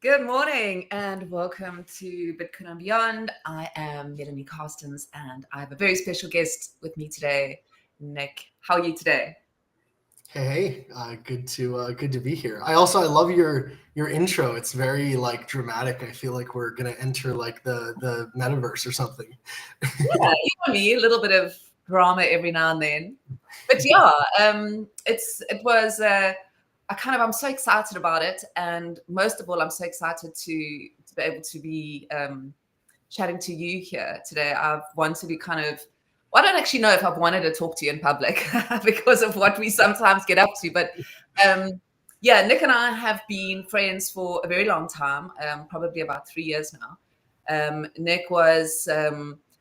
Good morning and welcome to Bitcoin and Beyond. I am Melanie Carstens and I have a very special guest with me today, Nick. How are you today? Hey, good to be here. I love your intro. It's very dramatic. I feel like we're gonna enter the metaverse or something. Yeah, you know me, a little bit of drama every now and then. But yeah, I'm so excited about it, and most of all, I'm so excited to be able to be chatting to you here today. I've wanted to kind of, well, I don't actually know if I've wanted to talk to you in public because of what we sometimes get up to, but yeah, Nick and I have been friends for a very long time, probably about 3 years now. Nick was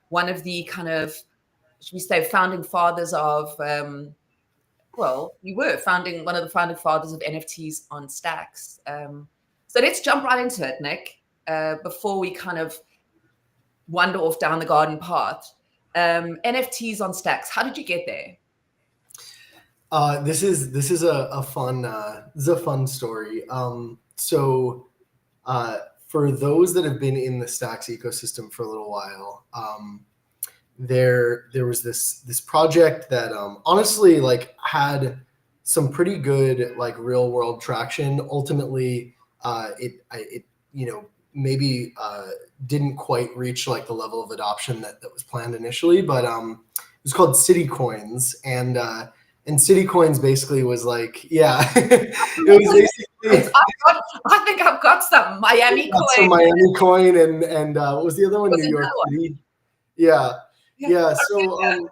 one of the kind of, should we say, founding fathers of, you were one of the founding fathers of NFTs on Stacks. So let's jump right into it, Nick, before we kind of wander off down the garden path. NFTs on Stacks, how did you get there? This is a fun story. For those that have been in the Stacks ecosystem for a little while, there was this project that honestly had some pretty good real world traction. Ultimately, it maybe didn't quite reach the level of adoption that was planned initially, but it was called City Coins, and City Coins basically was it was basically. I think I've got some Miami coin. Some Miami coin and what was the other one? New York City. Yeah. So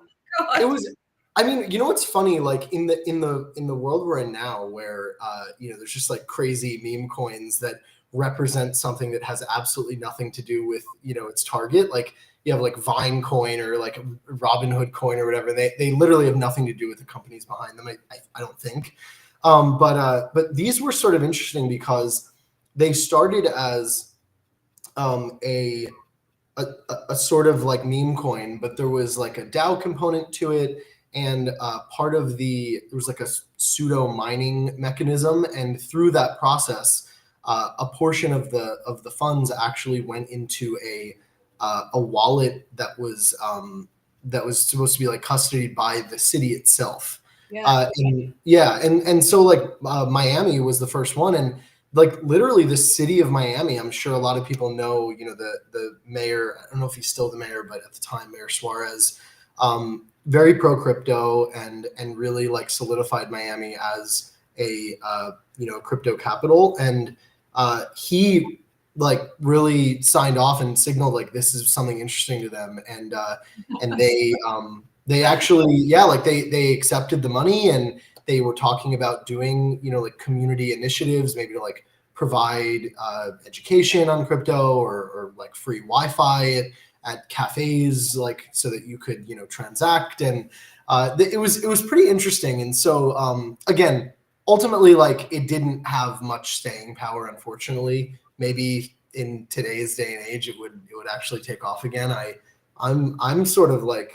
it was. I mean, you know what's funny? Like in the world we're in now, where there's just crazy meme coins that represent something that has absolutely nothing to do with its target. Like you have Vine coin or Robinhood coin or whatever. They literally have nothing to do with the companies behind them. I don't think. But these were sort of interesting because they started as a sort of meme coin, but there was a DAO component to it, and part of there was a pseudo mining mechanism, and through that process, a portion of the funds actually went into a wallet that was supposed to be custodied by the city itself. And so Miami was the first one, and literally the city of Miami, I'm sure a lot of people know, the mayor, I don't know if he's still the mayor, but at the time, Mayor Suarez, very pro crypto and really solidified Miami as a crypto capital. And he really signed off and signaled this is something interesting to them. And they actually, they accepted the money, and they were talking about doing, community initiatives, maybe to provide education on crypto or free Wi-Fi at cafes, so that you could, transact. And it was pretty interesting. And so again, ultimately, it didn't have much staying power, unfortunately. Maybe in today's day and age, it would actually take off again. I'm sort of I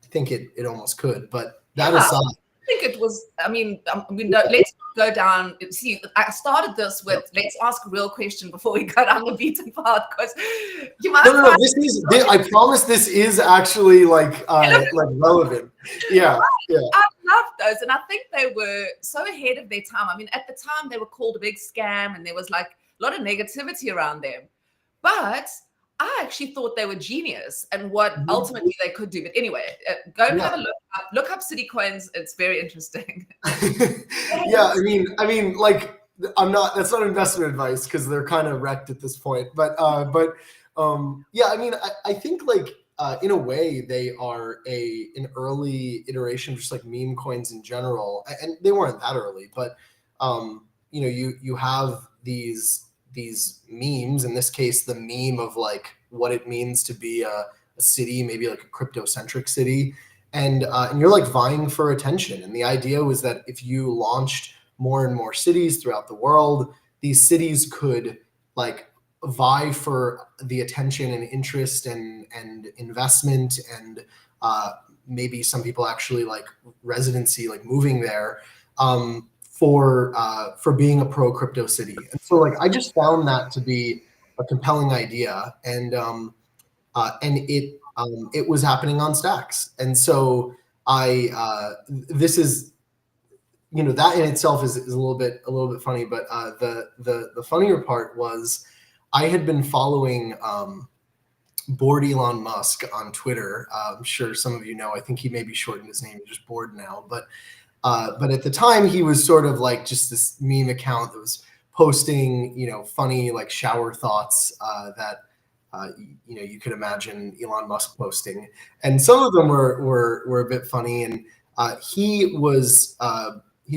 think it almost could, but that aside. I think it was, let's go down. See, I started this with, let's ask a real question before we go down the beaten path, because you might. No, I promise this is actually relevant. Yeah. I love those, and I think they were so ahead of their time. I mean, at the time they were called a big scam, and there was a lot of negativity around them. But I actually thought they were genius and what ultimately they could do. But anyway, go and have a look up City Coins. It's very interesting. Yeah, I mean, that's not investment advice because they're kind of wrecked at this point. But yeah, I mean, I think in a way they are an early iteration, just meme coins in general, and they weren't that early, but you have these memes, in this case the meme of what it means to be a city, maybe a crypto-centric city, and you're vying for attention. And the idea was that if you launched more and more cities throughout the world, these cities could vie for the attention and interest and investment, and maybe some people actually residency, moving there, for being a pro crypto city. And so like I just found that to be a compelling idea, and it was happening on Stacks. And so this is, that in itself is a little bit funny, but the funnier part was I had been following Bored Elon Musk on Twitter. I'm sure some of you know. I think he maybe shortened his name to just Bored now, but at the time he was sort of like just this meme account that was posting, funny like shower thoughts that you could imagine Elon Musk posting, and some of them were a bit funny. And he's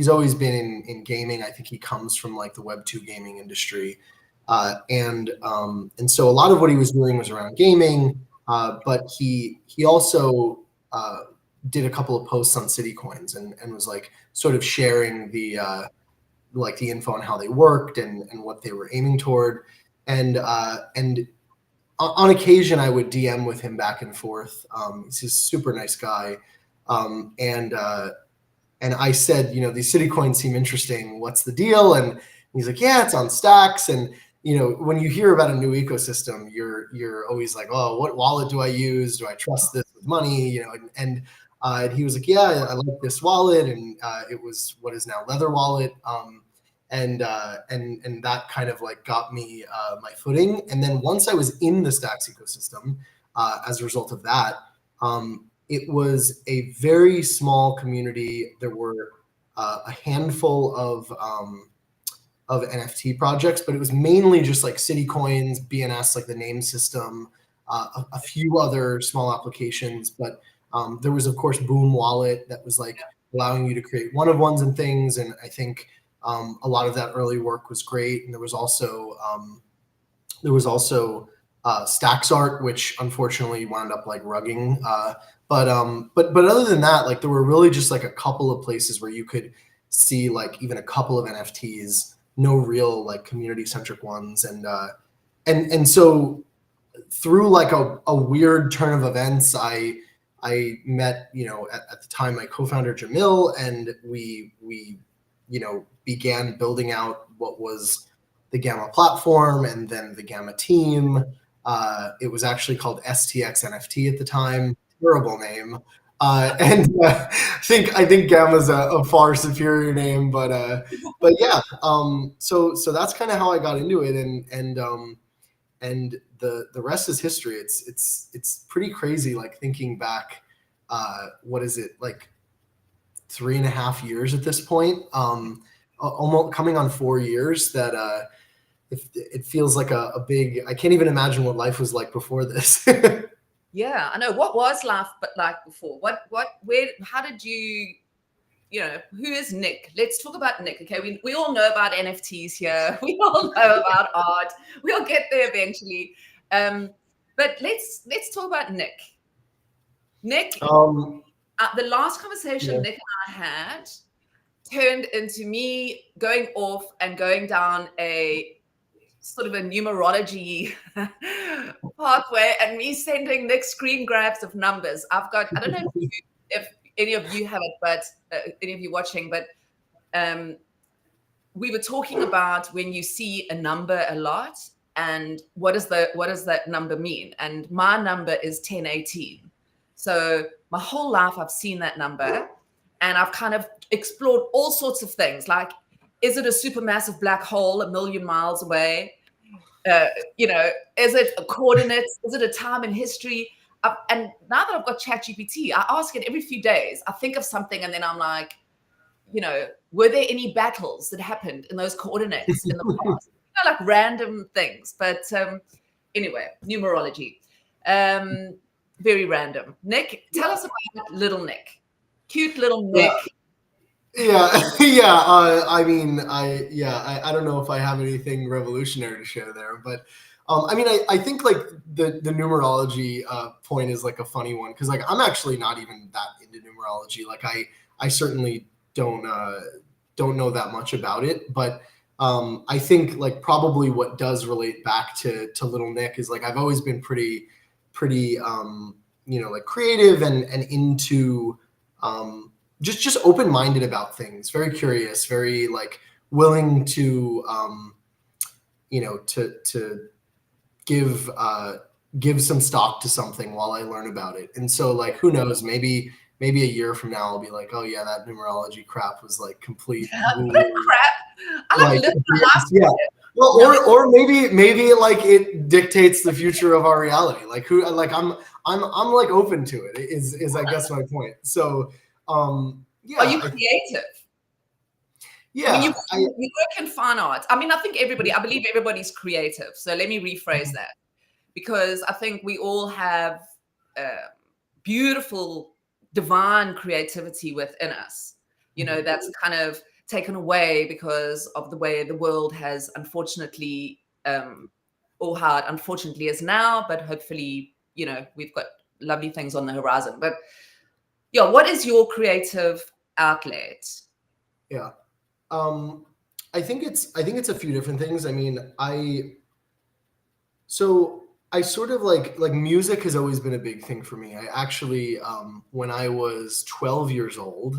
always been in gaming. I think he comes from like the Web2 gaming industry. And so a lot of what he was doing was around gaming, but he also did a couple of posts on city coins and was like sort of sharing the info on how they worked and what they were aiming toward. And on occasion I would DM with him back and forth. He's a super nice guy. And I said, these city coins seem interesting. What's the deal? And he's like, yeah, it's on Stacks. And when you hear about a new ecosystem, you're always like, oh, what wallet do I use? Do I trust this with money? And he was like, yeah, I like this wallet, and it was what is now Leather Wallet, and that kind of like got me my footing. And then once I was in the Stacks ecosystem, as a result of that, it was a very small community. There were a handful of NFT projects, but it was mainly just like city coins, BNS, like the name system, a few other small applications. But there was, of course, Boom Wallet that was like allowing you to create one-of-ones and things. And I think a lot of that early work was great. And there was also Stacks Art, which unfortunately wound up like rugging. But other than that, like there were really just like a couple of places where you could see like even a couple of NFTs, no real like community centric ones. And so through like a weird turn of events, I met, at the time my co-founder Jamil, and we began building out what was the Gamma platform and then the Gamma team. It was actually called STX NFT at the time. Terrible name. I think Gamma's a far superior name, but yeah. So that's kind of how I got into it, and the rest is history. It's pretty crazy, like thinking back. What is it, like 3.5 years at this point? Almost coming on 4 years. That it feels like a big. I can't even imagine what life was like before this. Yeah, I know. What was life but like before? Where, how did you, who is Nick? Let's talk about Nick. Okay. We all know about NFTs here. We all know about art. We'll get there eventually. But let's talk about Nick. Nick, the last conversation Nick and I had turned into me going off and going down a sort of a numerology pathway, and me sending Nick screen grabs of numbers. I don't know if any of you have it, but any of you watching, but we were talking about when you see a number a lot, and what does that number mean? And my number is 1018. So my whole life I've seen that number, and I've kind of explored all sorts of things, like, is it a supermassive black hole 1 million miles away? Is it a coordinates? Is it a time in history? And now that I've got ChatGPT, I ask it every few days. I think of something, and then I'm like, were there any battles that happened in those coordinates in the past? Like random things. But anyway, numerology. Very random. Nick, tell us about little Nick. Cute little Nick. Yeah. I don't know if I have anything revolutionary to share there, but I think like the numerology point is like a funny one, because like I'm actually not even that into numerology. Like I certainly don't know that much about it, but I think like probably what does relate back to little Nick is like I've always been pretty like creative and into just open-minded about things, very curious, very like willing to to give some stock to something while I learn about it. And so like, who knows, maybe a year from now I'll be like, oh yeah, that numerology crap was like complete crap. I like, yeah. Well, or maybe like it dictates the future of our reality. Like I'm like open to it is I guess my point. So yeah. Are you creative? Yeah. I mean, you work in fine art. I mean, I believe everybody's creative. So let me rephrase that, because I think we all have beautiful, divine creativity within us, that's kind of taken away because of the way the world has unfortunately, or how it unfortunately is now, but hopefully, we've got lovely things on the horizon. But yeah, what is your creative outlet? Yeah. I think it's a few different things. I mean, I sort of like music has always been a big thing for me. I actually, when I was 12 years old,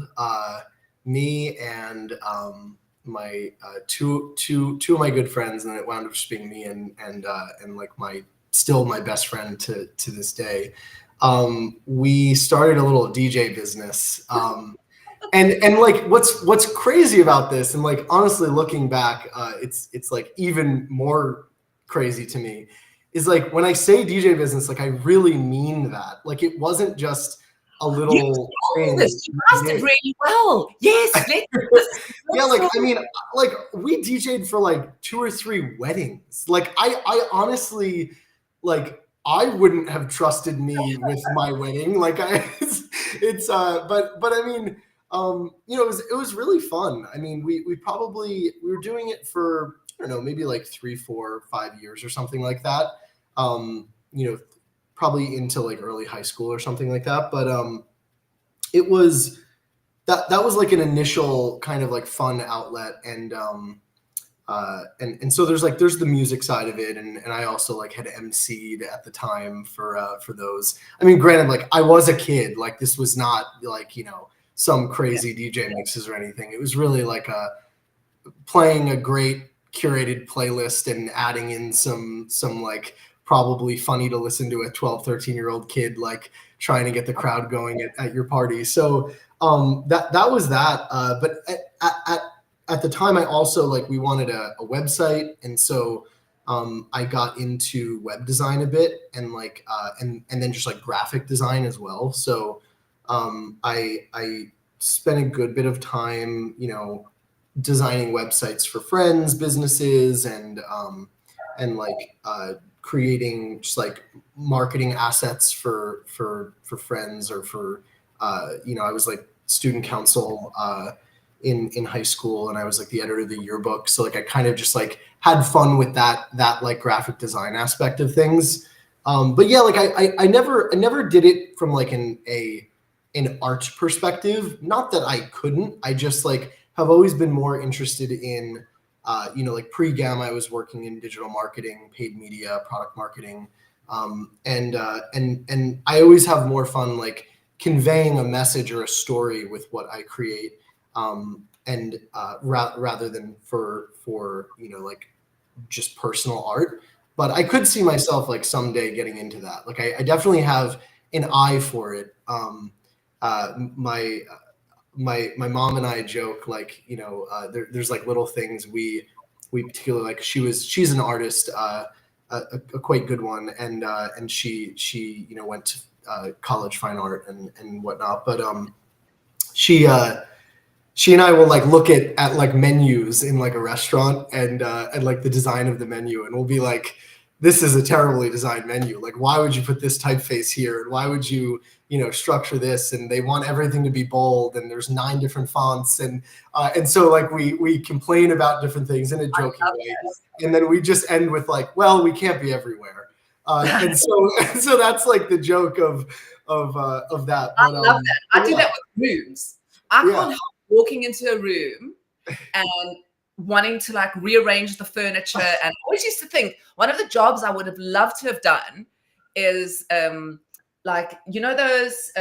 me and my two of my good friends, and it wound up just being me and like my best friend to this day. We started a little DJ business. And like what's crazy about this, and like honestly looking back, it's like even more crazy to me, is like when I say DJ business, like I really mean that. Like it wasn't just a little thing. You mastered really well. Yes. Yeah, like I mean, like we DJ'd for like 2 or 3 weddings. Like I honestly, like I wouldn't have trusted me with my wedding. Like but I mean, it was really fun. I mean, we were doing it for, I don't know, maybe like 3, 4, 5 years or something like that. Probably into like early high school or something like that. But it was that was like an initial kind of like fun outlet, and so there's the music side of it, and I also like had emceed at the time for those. I mean, granted, like I was a kid, like this was not like some crazy DJ mixes or anything. It was really like playing a great curated playlist and adding in some like probably funny to listen to a 12, 13-year-old kid, like trying to get the crowd going at your party. So that was that. But at the time, I also like, we wanted a website. And so I got into web design a bit, and like, and then just like graphic design as well. So I spent a good bit of time, designing websites for friends, businesses, and like creating just like marketing assets for friends, or for I was like student council in high school, and I was like the editor of the yearbook. So like I kind of just like had fun with that like graphic design aspect of things. But yeah, like I never did it from like an art perspective. Not that I couldn't. I just like have always been more interested in like pre-GAM, I was working in digital marketing, paid media, product marketing. And I always have more fun like conveying a message or a story with what I create, rather than for like just personal art. But I could see myself like someday getting into that. Like I definitely have an eye for it. My mom and I joke, like, there's like little things we particularly like. She's an artist, a quite good one, and she went to college fine art and whatnot. But she and I will like look at like menus in like a restaurant, and like the design of the menu, and we'll be like, this is a terribly designed menu. Like, why would you put this typeface here? And why would you, structure this? And they want everything to be bold, and there's 9 different fonts. And so like we complain about different things in a joking way. And then we just end with like, well, we can't be everywhere. And so that's like the joke of that. But, I love that. I do that with rooms. I can't help walking into a room and wanting to like rearrange the furniture. And I always used to think one of the jobs I would have loved to have done is like, you know, those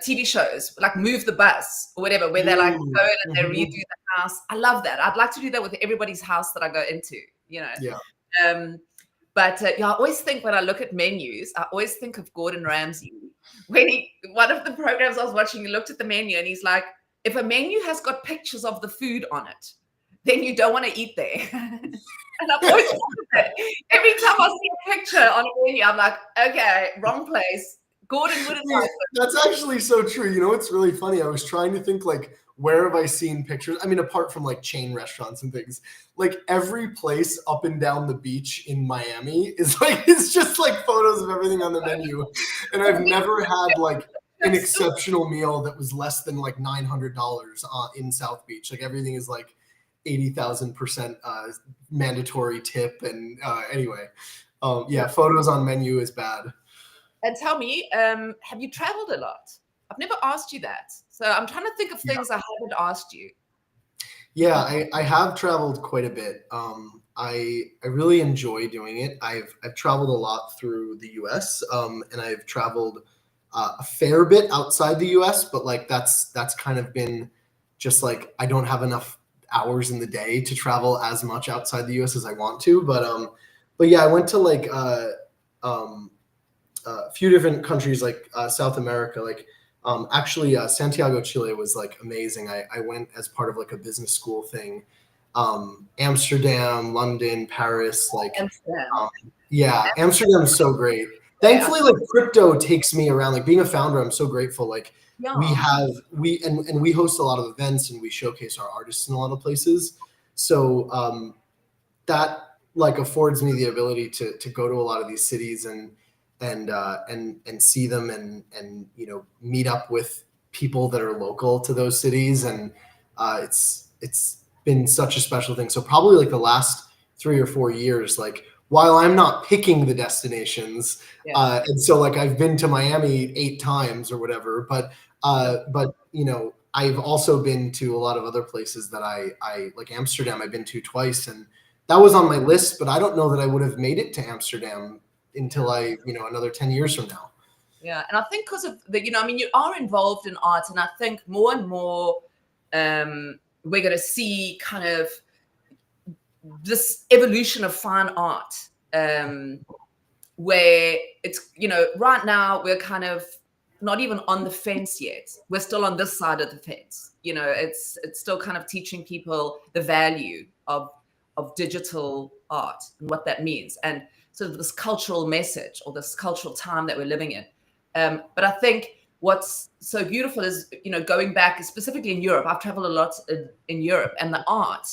TV shows, like Move the Bus or whatever, where they like go in and they redo the house. I love that. I'd like to do that with everybody's house that I go into, you know. Yeah. But I always think when I look at menus, I always think of Gordon Ramsay. When one of the programs I was watching, he looked at the menu and he's like, if a menu has got pictures of the food on it, then you don't want to eat there. And I've always wondered that. Every time I see a picture on a menu, I'm like, okay, wrong place. Gordon wouldn't like it. That's actually so true. You know, it's really funny. I was trying to think, like, where have I seen pictures? I mean, apart from like chain restaurants and things, like every place up and down the beach in Miami is like, it's just like photos of everything on the menu. And I've never had like an exceptional meal that was less than like $900 in South Beach. Like everything is like 80,000% mandatory tip. And anyway, yeah, photos on menu is bad. And tell me, have you traveled a lot? I've never asked you that. So I'm trying to think of things I haven't asked you. Yeah, I have traveled quite a bit. I really enjoy doing it. I've traveled a lot through the US, and I've traveled a fair bit outside the US, but like that's kind of been just like I don't have enough hours in the day to travel as much outside the US as I want to. But yeah, I went to like a few different countries, like South America, like actually Santiago, Chile was like amazing. I went as part of like a business school thing. Amsterdam, London, Paris, like yeah, Amsterdam is so great. Thankfully, like crypto takes me around. Like being a founder, I'm so grateful. Like we host a lot of events and we showcase our artists in a lot of places. So that like affords me the ability to go to a lot of these cities and see them and you know meet up with people that are local to those cities, and it's been such a special thing. So probably like the last 3 or 4 years, like while I'm not picking the destinations, and so like I've been to Miami 8 times or whatever, but you know I've also been to a lot of other places that I like. Amsterdam I've been to twice, and that was on my list, but I don't know that I would have made it to Amsterdam until another 10 years from now. Yeah. And I think because of the, I mean, you are involved in art, and I think more and more we're going to see kind of this evolution of fine art, where it's, right now we're kind of not even on the fence yet. We're still on this side of the fence. It's still kind of teaching people the value of digital art and what that means, and sort of this cultural message or this cultural time that we're living in. But I think what's so beautiful is, going back specifically in Europe, I've traveled a lot in Europe, and the art,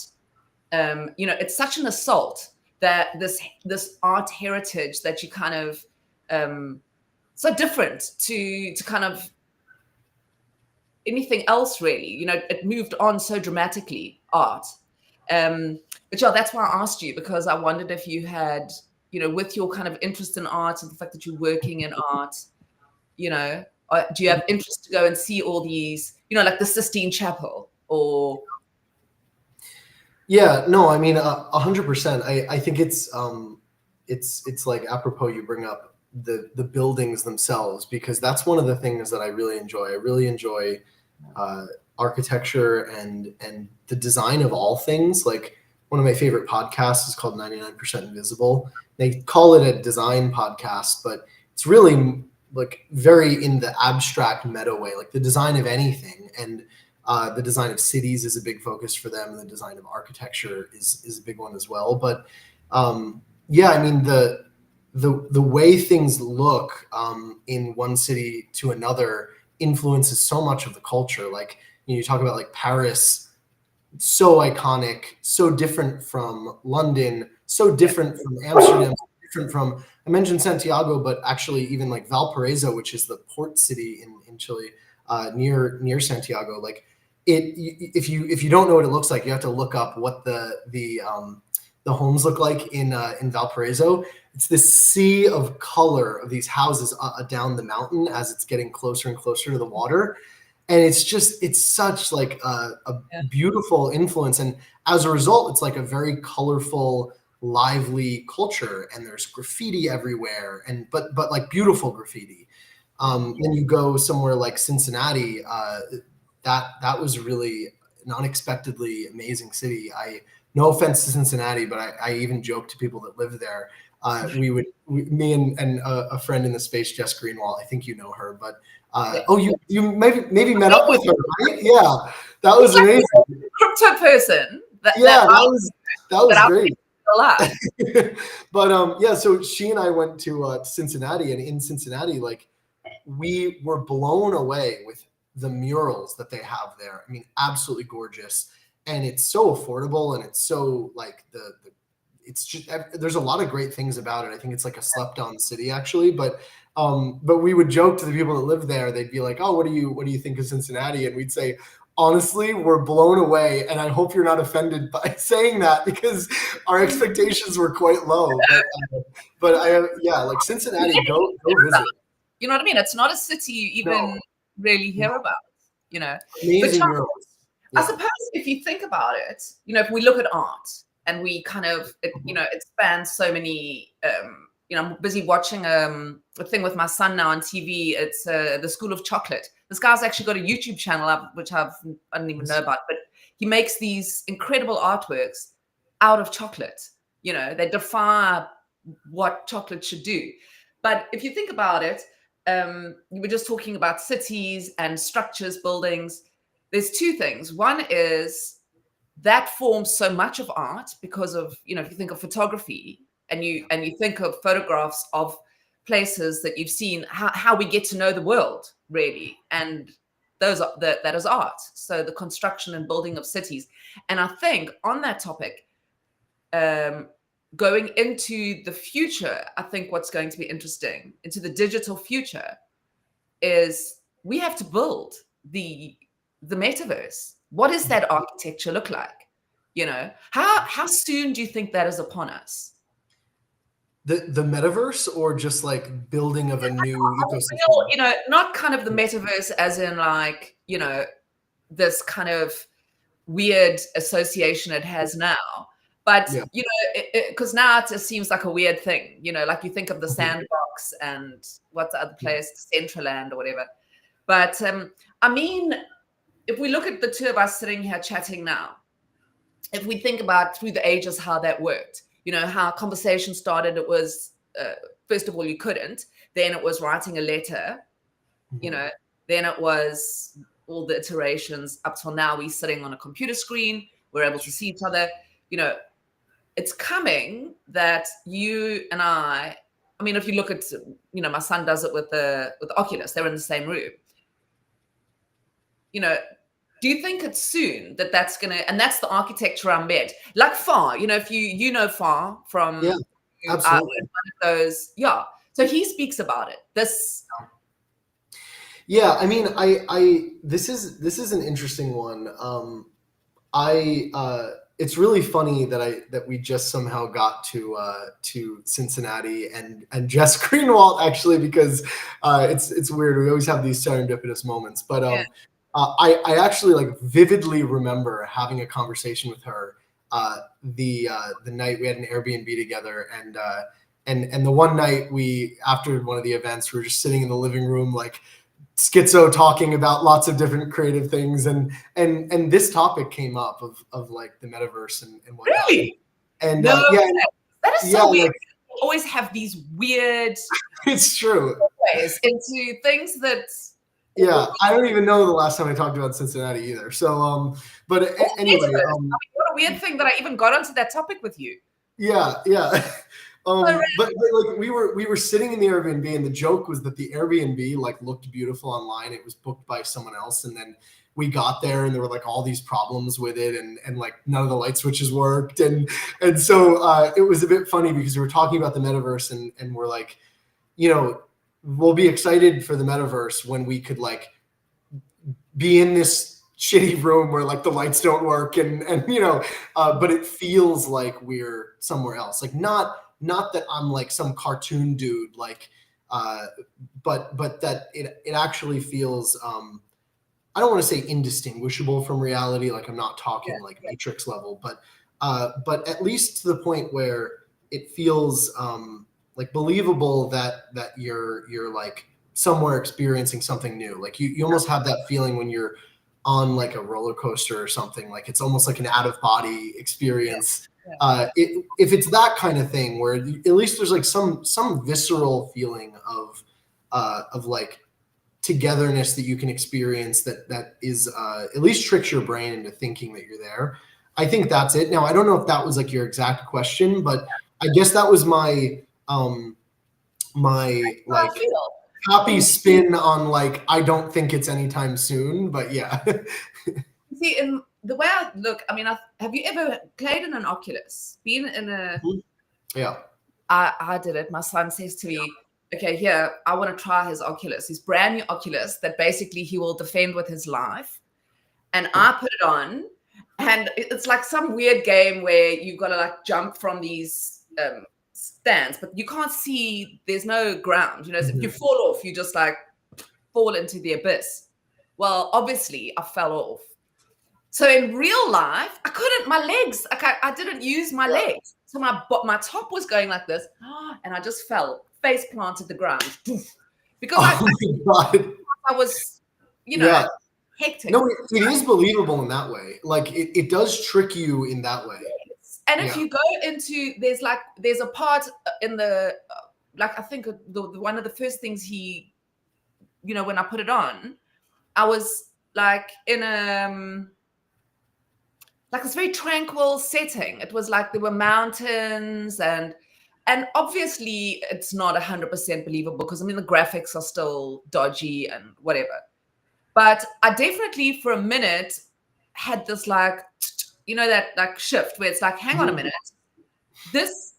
it's such an assault that this art heritage that you kind of, so different to kind of anything else really, it moved on so dramatically, art. But yeah, that's why I asked you, because I wondered if you had, with your kind of interest in art and the fact that you're working in art, do you have interest to go and see all these, like the Sistine Chapel or? Yeah, no, I mean, 100%. I think it's like apropos you bring up the buildings themselves, because that's one of the things that I really enjoy. I really enjoy architecture and the design of all things. Like one of my favorite podcasts is called 99% Invisible. They call it a design podcast, but it's really like very in the abstract meta way, like the design of anything. And the design of cities is a big focus for them. And the design of architecture is a big one as well. But yeah, I mean, the way things look in one city to another influences so much of the culture. Like, you talk about like Paris, so iconic, so different from London, so different from Amsterdam, so different from, I mentioned Santiago, but actually even like Valparaiso, which is the port city in Chile, near Santiago. Like if you don't know what it looks like, you have to look up what the homes look like in Valparaiso. It's this sea of color of these houses down the mountain as it's getting closer and closer to the water. And it's such like a beautiful influence. And as a result, it's like a very colorful, lively culture. And there's graffiti everywhere, but like beautiful graffiti. Then you go somewhere like Cincinnati. That was really an unexpectedly amazing city. No offense to Cincinnati, but I even joke to people that live there. Me and a friend in the space, Jess Greenwald. I think you know her, but you maybe met up with her, right? Yeah, that was amazing. Crypto person. That was great. A lot. But yeah, so she and I went to Cincinnati, and in Cincinnati, like we were blown away with the murals that they have there. I mean, absolutely gorgeous, and it's so affordable, and it's so like it's just there's a lot of great things about it. I think it's like a slept on city actually, but we would joke to the people that live there. They'd be like, "Oh, what do you think of Cincinnati?" And we'd say, honestly, we're blown away, and I hope you're not offended by saying that because our expectations were quite low. But like Cincinnati, go visit. You know what I mean? It's not a city you even really hear about. You know, amazing. I suppose if you think about it, you know, if we look at art and we kind of, it spans so many. I'm busy watching a thing with my son now on TV. It's the School of Chocolate. This guy's actually got a YouTube channel up, which I don't even know about, but he makes these incredible artworks out of chocolate. You know, they defy what chocolate should do. But if you think about it, you were just talking about cities and structures, buildings. There's two things. One is that forms so much of art because of, if you think of photography and you think of photographs of places that you've seen, how we get to know the world, really. And that is art. So the construction and building of cities. And I think on that topic, going into the future, I think what's going to be interesting into the digital future is we have to build the metaverse. What does that architecture look like? How soon do you think that is upon us? The metaverse, or just like building of a new ecosystem? Not kind of the metaverse as in like, this kind of weird association it has now. But, because now it just seems like a weird thing, like you think of the Sandbox and what's the other place, Centraland or whatever. But, I mean, if we look at the two of us sitting here chatting now, if we think about through the ages how that worked, how conversation started, it was, first of all, you couldn't. Then it was writing a letter, then it was all the iterations up till now. We're sitting on a computer screen. We're able to see each other. It's coming that you and I mean, if you look at, my son does it with the Oculus, they're in the same room. Do you think it's soon that's going to, and that's the architecture I'm bet, like FAR, if you know FAR from absolutely. One of those, so he speaks about it. I mean, this is an interesting one. It's really funny that we just somehow got to Cincinnati and Jess Greenwald, actually, because it's weird. We always have these serendipitous moments, but I actually like vividly remember having a conversation with her the night we had an Airbnb together, and the one night after one of the events, we were just sitting in the living room like schizo talking about lots of different creative things, and this topic came up of like the metaverse and whatnot. Really? And that is so weird. Like, we always have these weird it's true ways into things that I don't even know the last time I talked about Cincinnati either. So but anyway, what a weird thing that I even got onto that topic with you. But like we were sitting in the Airbnb, and the joke was that the Airbnb like looked beautiful online. It was booked by someone else, and then we got there and there were like all these problems with it, and like none of the light switches worked, and so it was a bit funny because we were talking about the metaverse, and we're like, we'll be excited for the metaverse when we could like be in this shitty room where like the lights don't work, and but it feels like we're somewhere else, like not that I'm like some cartoon dude, like but that it actually feels I don't want to say indistinguishable from reality, like I'm not talking like Matrix level, but at least to the point where it feels like believable that you're like somewhere experiencing something new. Like you almost have that feeling when you're on like a roller coaster or something. Like it's almost like an out of body experience. If it's that kind of thing where at least there's like some visceral feeling of like togetherness that you can experience that is at least tricks your brain into thinking that you're there. I think that's it. Now, I don't know if that was like your exact question, but I guess that was my like happy spin on like, I don't think it's anytime soon, but yeah. See, in the way I look, I mean, have you ever played in an Oculus? Been in a... Yeah. I did it. My son says to me, okay, here, I want to try his Oculus, his brand new Oculus that basically he will defend with his life. And I put it on, and it's like some weird game where you've got to like jump from these stands, but you can't see, there's no ground, you know, so if you fall off, you just like fall into the abyss. Well, obviously I fell off. So in real life, I couldn't, my legs, I didn't use my legs. So my top was going like this, and I just fell, face planted the ground. Because I was, you know, hectic. No, it is believable in that way. Like it does trick you in that way. Yes. And if you go into, there's a part in the, like I think one of the first things he, you know, when I put it on, I was like in like this very tranquil setting. It was like there were mountains and obviously it's not 100% believable because I mean the graphics are still dodgy and whatever. But I definitely for a minute had this like, you know, that like shift where it's like, hang on a minute, this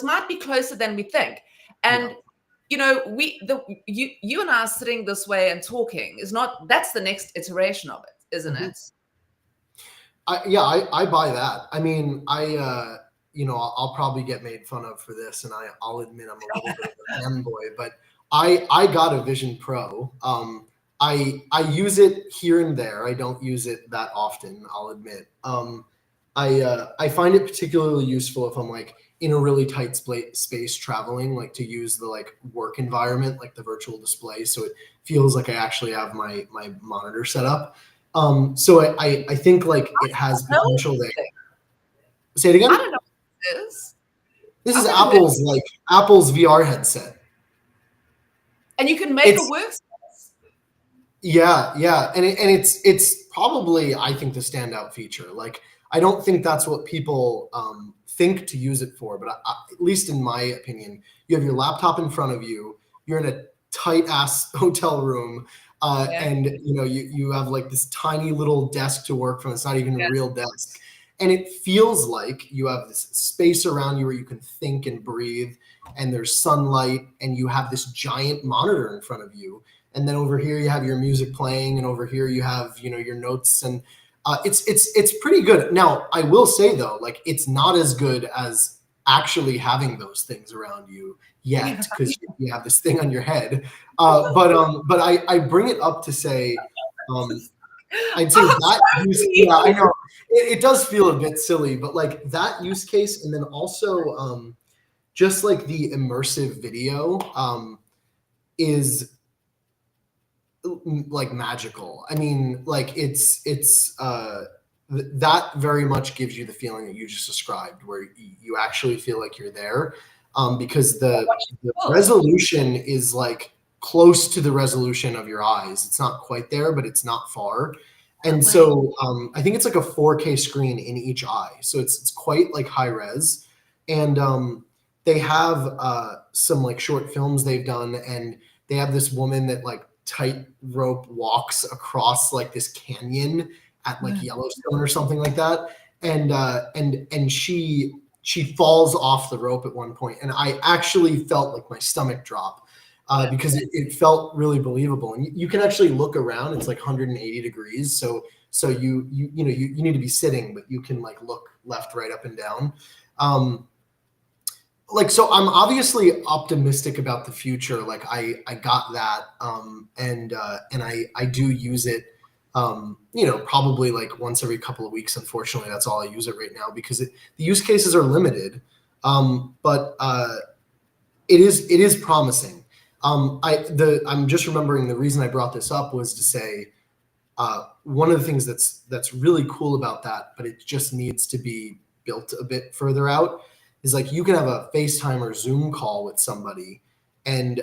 might be closer than we think. And you know, you and I are sitting this way and talking is not, that's the next iteration of it, isn't it? I buy that. I mean, you know, I'll probably get made fun of for this, and I'll admit I'm a little bit of a fanboy, but I got a Vision Pro. I use it here and there. I don't use it that often, I'll admit. I find it particularly useful if I'm like in a really tight space traveling, like to use the like work environment, like the virtual display, so it feels like I actually have my monitor set up. So I think like it has potential there. Say it again. I don't know what it is. This is Apple's VR headset. And you can make a workspace. Yeah, and it's probably, I think, the standout feature. Like, I don't think that's what people think to use it for, but at least in my opinion, you have your laptop in front of you. You're in a tight ass hotel room. And you know, you have like this tiny little desk to work from. It's not even a real desk. And it feels like you have this space around you where you can think and breathe, and there's sunlight, and you have this giant monitor in front of you. And then over here you have your music playing, and over here you have, you know, your notes, and it's pretty good. Now, I will say though, like it's not as good as actually having those things around you yet, because you have this thing on your head. But I bring it up to say, I'd say that use, yeah, I know it does feel a bit silly, but like that use case, and then also just like the immersive video is like magical. I mean, like it's that very much gives you the feeling that you just described, where you actually feel like you're there, because the resolution is like close to the resolution of your eyes. It's not quite there, but it's not far. And so I think it's like a 4K screen in each eye. So it's quite like high res. And they have some like short films they've done, and they have this woman that like tightrope walks across like this canyon at like Yellowstone or something like that. And she falls off the rope at one point. And I actually felt like my stomach drop. Because it felt really believable, and you can actually look around. It's like 180 degrees, so you need to be sitting, but you can like look left, right, up, and down. Like, so I'm obviously optimistic about the future. Like I got that, and I do use it. You know, probably like once every couple of weeks. Unfortunately, that's all I use it right now because the use cases are limited. But it is promising. I'm just remembering the reason I brought this up was to say one of the things that's really cool about that, but it just needs to be built a bit further out, is like you can have a FaceTime or Zoom call with somebody, and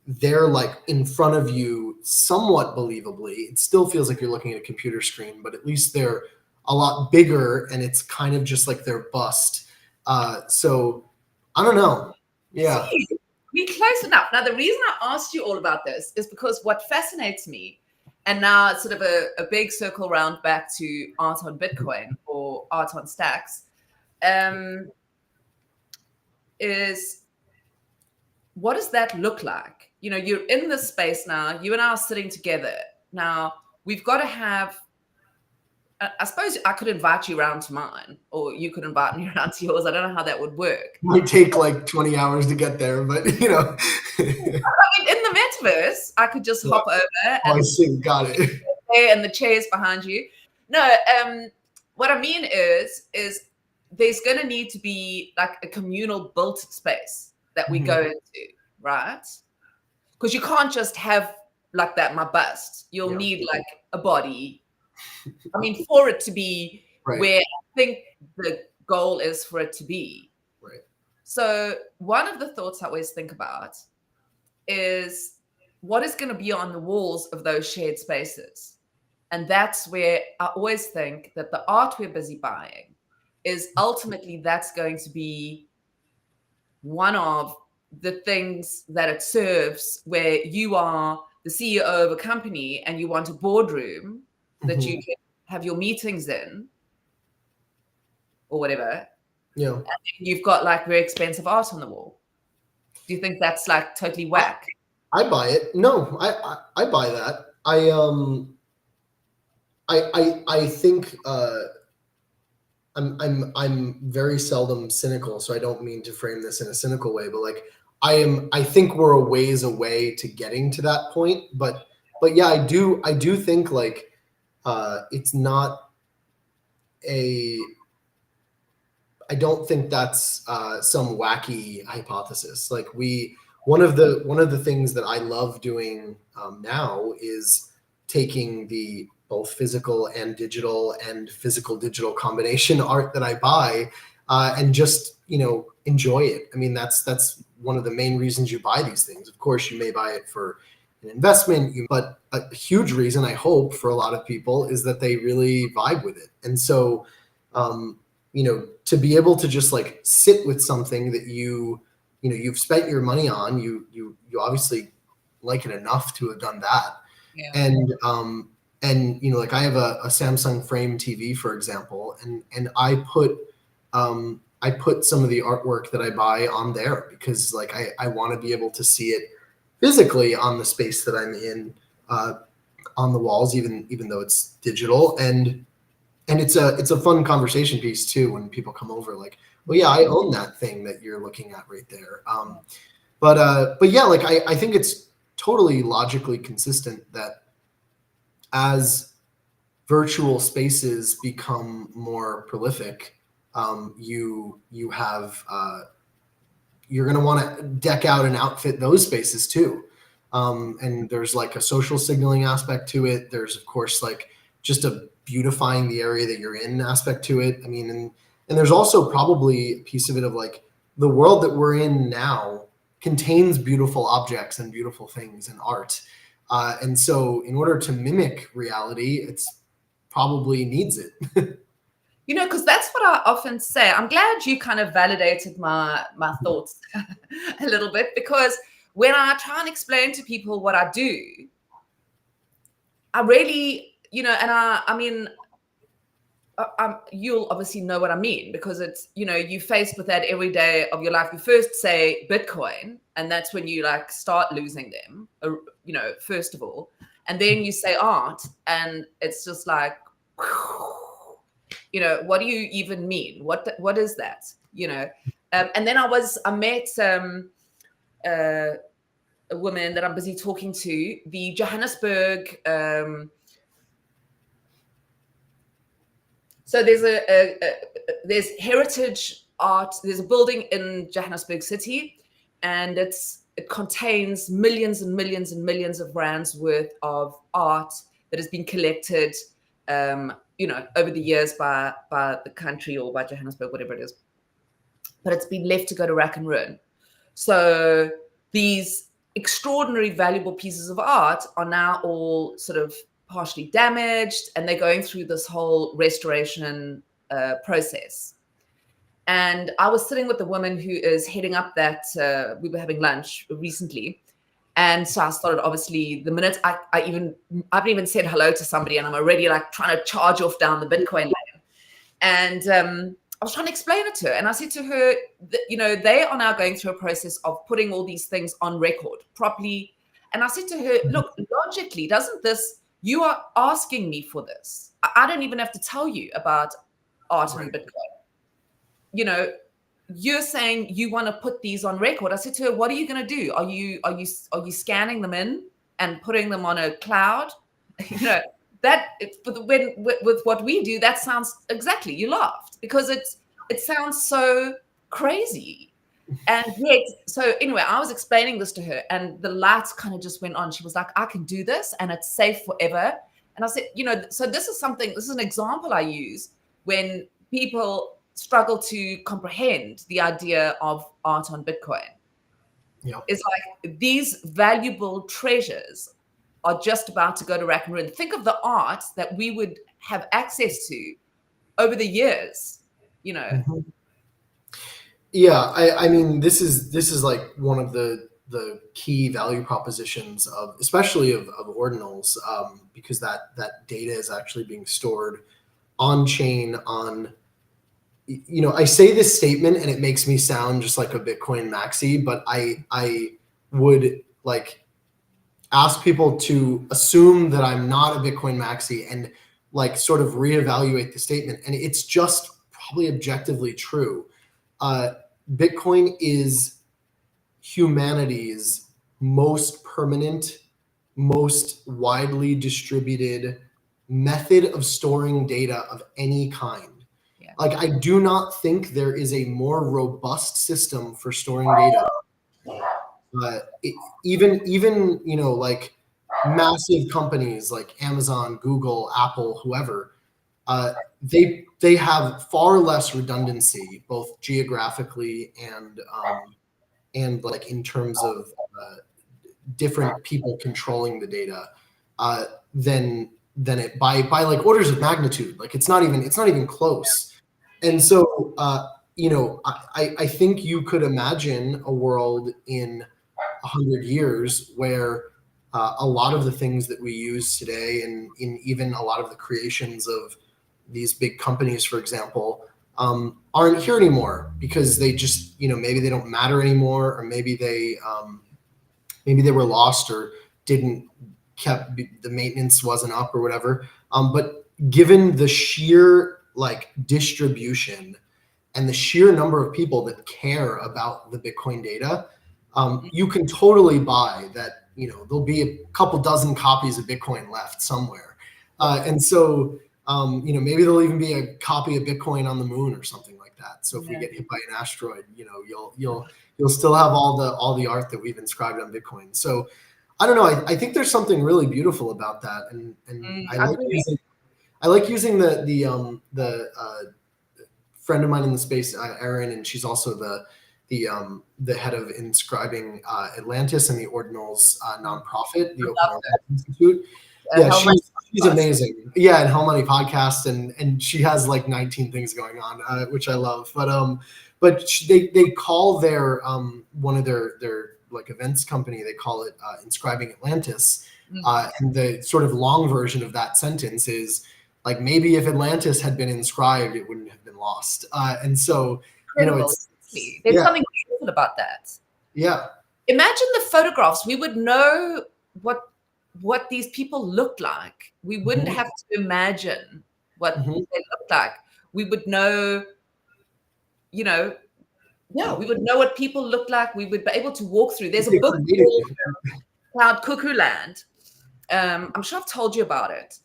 they're like in front of you somewhat believably. It still feels like you're looking at a computer screen, but at least they're a lot bigger, and it's kind of just like their bust. So I don't know. Yeah. See, we're close enough. Now, the reason I asked you all about this is because what fascinates me, and now it's sort of a big circle round back to art on Bitcoin or art on Stacks, is what does that look like? You know, you're in this space now, you and I are sitting together. Now, we've got to have, I suppose I could invite you around to mine, or you could invite me around to yours. I don't know how that would work. It might take like 20 hours to get there, but you know. I mean, in the metaverse, I could just hop over. And I see, got it. And the chairs behind you. No, what I mean is there's going to need to be like a communal built space that we go into, right? Because you can't just have like that, my bust. You'll need like a body. I mean, for it to be where I think the goal is for it to be. Right. So one of the thoughts I always think about is what is going to be on the walls of those shared spaces. And that's where I always think that the art we're busy buying is ultimately that's going to be one of the things that it serves, where you are the CEO of a company and you want a boardroom that you can have your meetings in or whatever. Yeah. And you've got like very expensive art on the wall. Do you think that's like totally whack? I buy it. No, I buy that. I think I'm very seldom cynical, so I don't mean to frame this in a cynical way, but like I think we're a ways away to getting to that point. But yeah, I do think like it's not I don't think that's some wacky hypothesis. Like one of the things that I love doing now is taking the both physical and physical digital combination art that I buy and just, you know, enjoy it. I mean, that's one of the main reasons you buy these things. Of course, you may buy it for an investment, but a huge reason I hope for a lot of people is that they really vibe with it. And so, you know, to be able to just like sit with something that you know, you've spent your money on, you obviously like it enough to have done that. Yeah. And you know, like I have a Samsung Frame TV, for example, and I put some of the artwork that I buy on there because like I want to be able to see it physically on the space that I'm in, on the walls, even though it's digital. And it's a fun conversation piece too when people come over, like, well, yeah, I own that thing that you're looking at right there. But yeah, like I think it's totally logically consistent that as virtual spaces become more prolific, you have you're going to want to deck out and outfit those spaces too. And there's like a social signaling aspect to it. There's of course like just a beautifying the area that you're in aspect to it. I mean, and there's also probably a piece of it of like the world that we're in now contains beautiful objects and beautiful things and art. And so in order to mimic reality, it's probably needs it. You know, because that's what I often say. I'm glad you kind of validated my thoughts a little bit, because when I try and explain to people what I do, I really, you know, and I mean, you'll obviously know what I mean, because it's, you know, you faced with that every day of your life. You first say Bitcoin, and that's when you like start losing them, you know, first of all. And then you say art, and it's just like, you know, what do you even mean? What is that? You know? And then I met a woman that I'm busy talking to, the Johannesburg. So there's heritage art. There's a building in Johannesburg City, and it's it contains millions and millions and millions of rands worth of art that has been collected, over the years by the country or by Johannesburg, whatever it is. But it's been left to go to rack and ruin. So these extraordinary, valuable pieces of art are now all sort of partially damaged, and they're going through this whole restoration process. And I was sitting with the woman who is heading up that, we were having lunch recently. And so I started, obviously, the minute I haven't even said hello to somebody, and I'm already like trying to charge off down the Bitcoin lane. And I was trying to explain it to her. And I said to her, that, they are now going through a process of putting all these things on record properly. And I said to her, look, logically, you are asking me for this. I don't even have to tell you about art and Bitcoin. You're saying you want to put these on record. I said to her, what are you going to do? Are you scanning them in and putting them on a cloud? That with what we do, that sounds exactly, you laughed, because it sounds so crazy. And yet, so anyway, I was explaining this to her, and the lights kind of just went on. She was like, I can do this, and it's safe forever. And I said, so this is an example I use when people struggle to comprehend the idea of art on Bitcoin. Yeah. It's like these valuable treasures are just about to go to rack and ruin. Think of the art that we would have access to over the years, Mm-hmm. Yeah, I mean, this is like one of the key value propositions of, especially of ordinals, because that data is actually being stored on chain on. I say this statement and it makes me sound just like a Bitcoin maxi, but I would like ask people to assume that I'm not a Bitcoin maxi and like sort of reevaluate the statement. And it's just probably objectively true. Bitcoin is humanity's most permanent, most widely distributed method of storing data of any kind. Like, I do not think there is a more robust system for storing data. Even like massive companies like Amazon, Google, Apple, whoever, they have far less redundancy, both geographically and like in terms of different people controlling the data, than it by like orders of magnitude. Like it's not even close. And so, I think you could imagine a world in 100 years where a lot of the things that we use today, and in even a lot of the creations of these big companies, for example, aren't here anymore because they just, maybe they don't matter anymore, or maybe they were lost or the maintenance wasn't up or whatever. But given the sheer like distribution and the sheer number of people that care about the Bitcoin data, you can totally buy that, there'll be a couple dozen copies of Bitcoin left somewhere. And so, maybe there'll even be a copy of Bitcoin on the moon or something like that. So if we get hit by an asteroid, you'll still have all the art that we've inscribed on Bitcoin. So I don't know. I think there's something really beautiful about that. And I like using the friend of mine in the space, Erin, and she's also the head of inscribing Atlantis and the Ordinals nonprofit, the Open Ordinals Institute. Yeah, she's amazing. Yeah, and Hell Money podcast, and she has like 19 things going on, which I love. But they call their one of their like events company, they call it Inscribing Atlantis, and the sort of long version of that sentence is like, maybe if Atlantis had been inscribed, it wouldn't have been lost. And so, there's something beautiful about that. Yeah. Imagine the photographs. We would know what these people looked like. We wouldn't have to imagine what they looked like. We would know, we would know what people looked like. We would be able to walk through. There's a book called Cloud Cuckoo Land. I'm sure I've told you about it.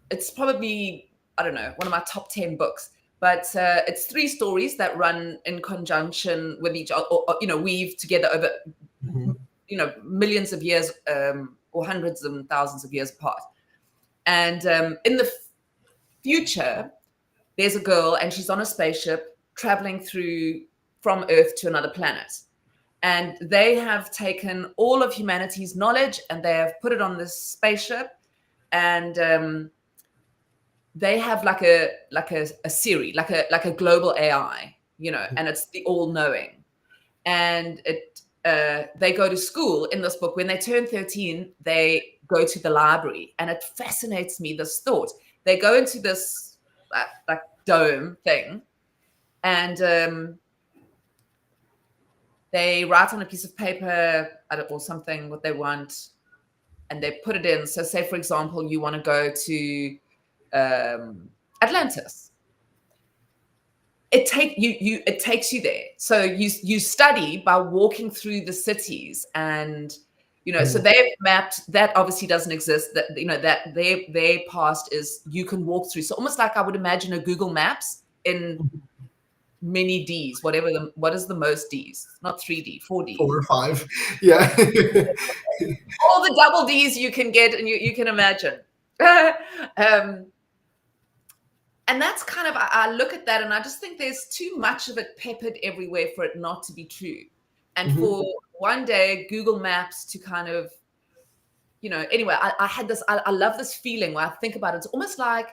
It's probably, I don't know, one of my top 10 books. But it's 3 stories that run in conjunction with each other, or weave together over, millions of years, or hundreds and thousands of years apart. And in the future, there's a girl, and she's on a spaceship traveling from Earth to another planet. And they have taken all of humanity's knowledge and they have put it on this spaceship, and they have like a Siri, like a global AI, and it's the all-knowing. And they go to school in this book. When they turn 13, they go to the library, and it fascinates me, this thought. They go into this like dome thing, and they write on a piece of paper or something what they want, and they put it in. So say, for example, you want to go to Atlantis. It takes you there. So you study by walking through the cities, and so they've mapped that. Obviously doesn't exist. That that their past is you can walk through. So almost like I would imagine a Google Maps in many Ds, what is the most Ds? Not 3D, 4D. 4 or 5. Yeah. All the double Ds you can get, and you can imagine. And that's kind of, I look at that and I just think there's too much of it peppered everywhere for it not to be true. And for one day, Google Maps to kind of, anyway, I had this, I love this feeling where I think about it. It's almost like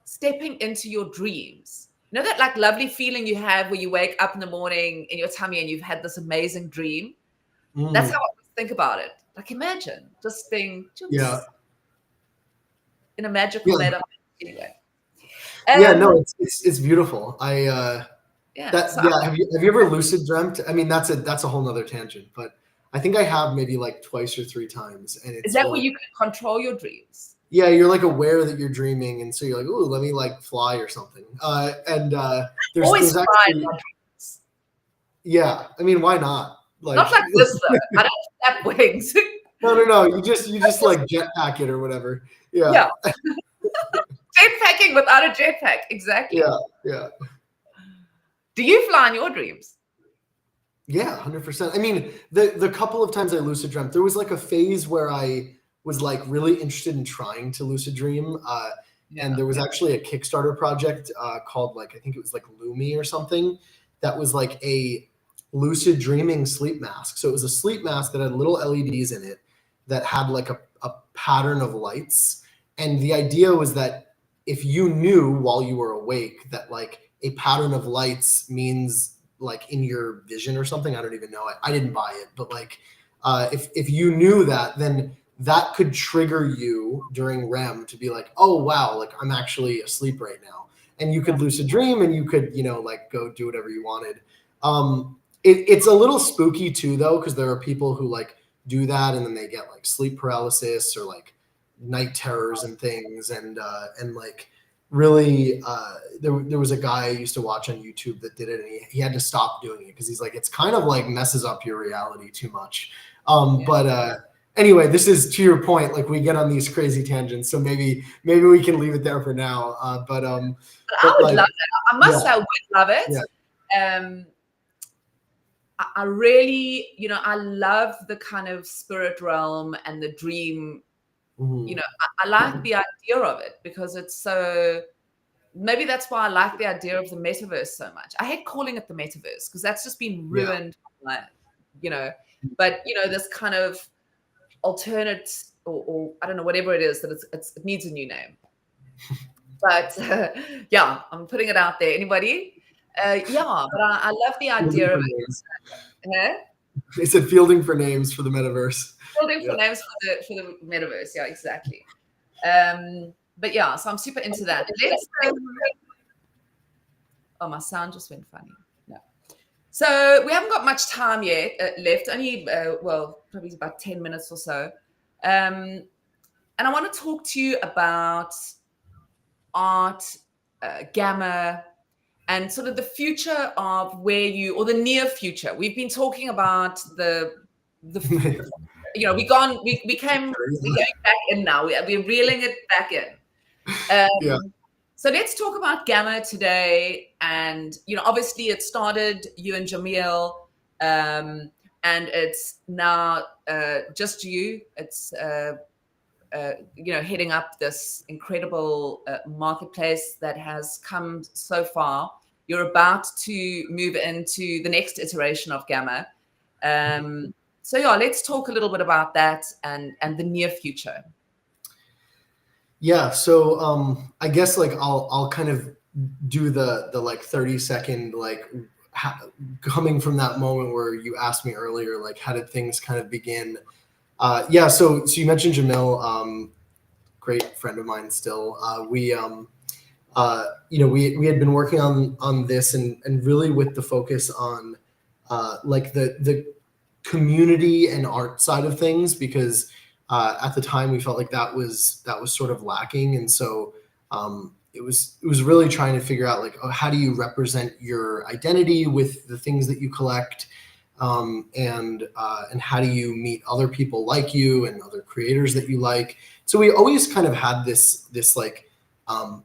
stepping into your dreams. You know that like lovely feeling you have where you wake up in the morning in your tummy and you've had this amazing dream? That's how I think about it. Like imagine just being in a magical made up anyway. No, it's beautiful. Have you ever lucid dreamt? I mean, that's a whole nother tangent, but I think I have maybe like twice or 3 times. And is that where you can control your dreams? Yeah, you're like aware that you're dreaming, and so you're like, "Ooh, let me like fly or something." There's actually, yeah. I mean, why not? Like, not like this though. I don't have wings. No. You just like jetpack it or whatever. Yeah. Jetpacking without a jetpack, exactly. Yeah. Do you fly in your dreams? Yeah, 100%. I mean, the couple of times I lucid dreamt, there was like a phase where I was like really interested in trying to lucid dream. And there was actually a Kickstarter project called I think it was like Lumi or something, that was like a lucid dreaming sleep mask. So it was a sleep mask that had little LEDs in it that had like a pattern of lights. And the idea was that if you knew while you were awake that like a pattern of lights means like in your vision or something, I don't even know. I didn't buy it, but like if you knew that, then that could trigger you during REM to be like, oh wow, like I'm actually asleep right now. And you could lucid dream and you could, like go do whatever you wanted. It's a little spooky too though, because there are people who like do that and then they get like sleep paralysis or like night terrors and things. And like really, there was a guy I used to watch on YouTube that did it, and he had to stop doing it because he's like, it's kind of like messes up your reality too much. But anyway, this is to your point, like we get on these crazy tangents, so maybe we can leave it there for now. But I would love it. I must say I would love it. Yeah. I really, I love the kind of spirit realm and the dream. I like the idea of it because it's so, maybe that's why I like the idea of the metaverse so much. I hate calling it the metaverse because that's just been ruined, but this kind of alternate or I don't know, whatever it is, that it needs a new name. But I'm putting it out there. Anybody? But I love the idea of it. They said fielding for names for the metaverse. Fielding for names for the metaverse. Yeah, exactly. So I'm super into that. Oh, my sound just went funny. No. So we haven't got much time yet left. Only probably about 10 minutes or so. And I want to talk to you about art, gamma, and sort of the future of or the near future. We've been talking about the we're going back in now. We're reeling it back in. So let's talk about Gamma today. And, obviously it started you and Jamil, and it's now just you. It's, heading up this incredible marketplace that has come so far. You're about to move into the next iteration of Gamma. So yeah, let's talk a little bit about that and the near future. Yeah, so I guess like I'll kind of do the like 30-second like coming from that moment where you asked me earlier, like how did things kind of begin? Yeah, so you mentioned Jamil, great friend of mine still. We had been working on this and really with the focus on like the community and art side of things, because at the time we felt like that was sort of lacking, and so it was really trying to figure out like, how do you represent your identity with the things that you collect, and how do you meet other people like you and other creators that you like. So we always kind of had this like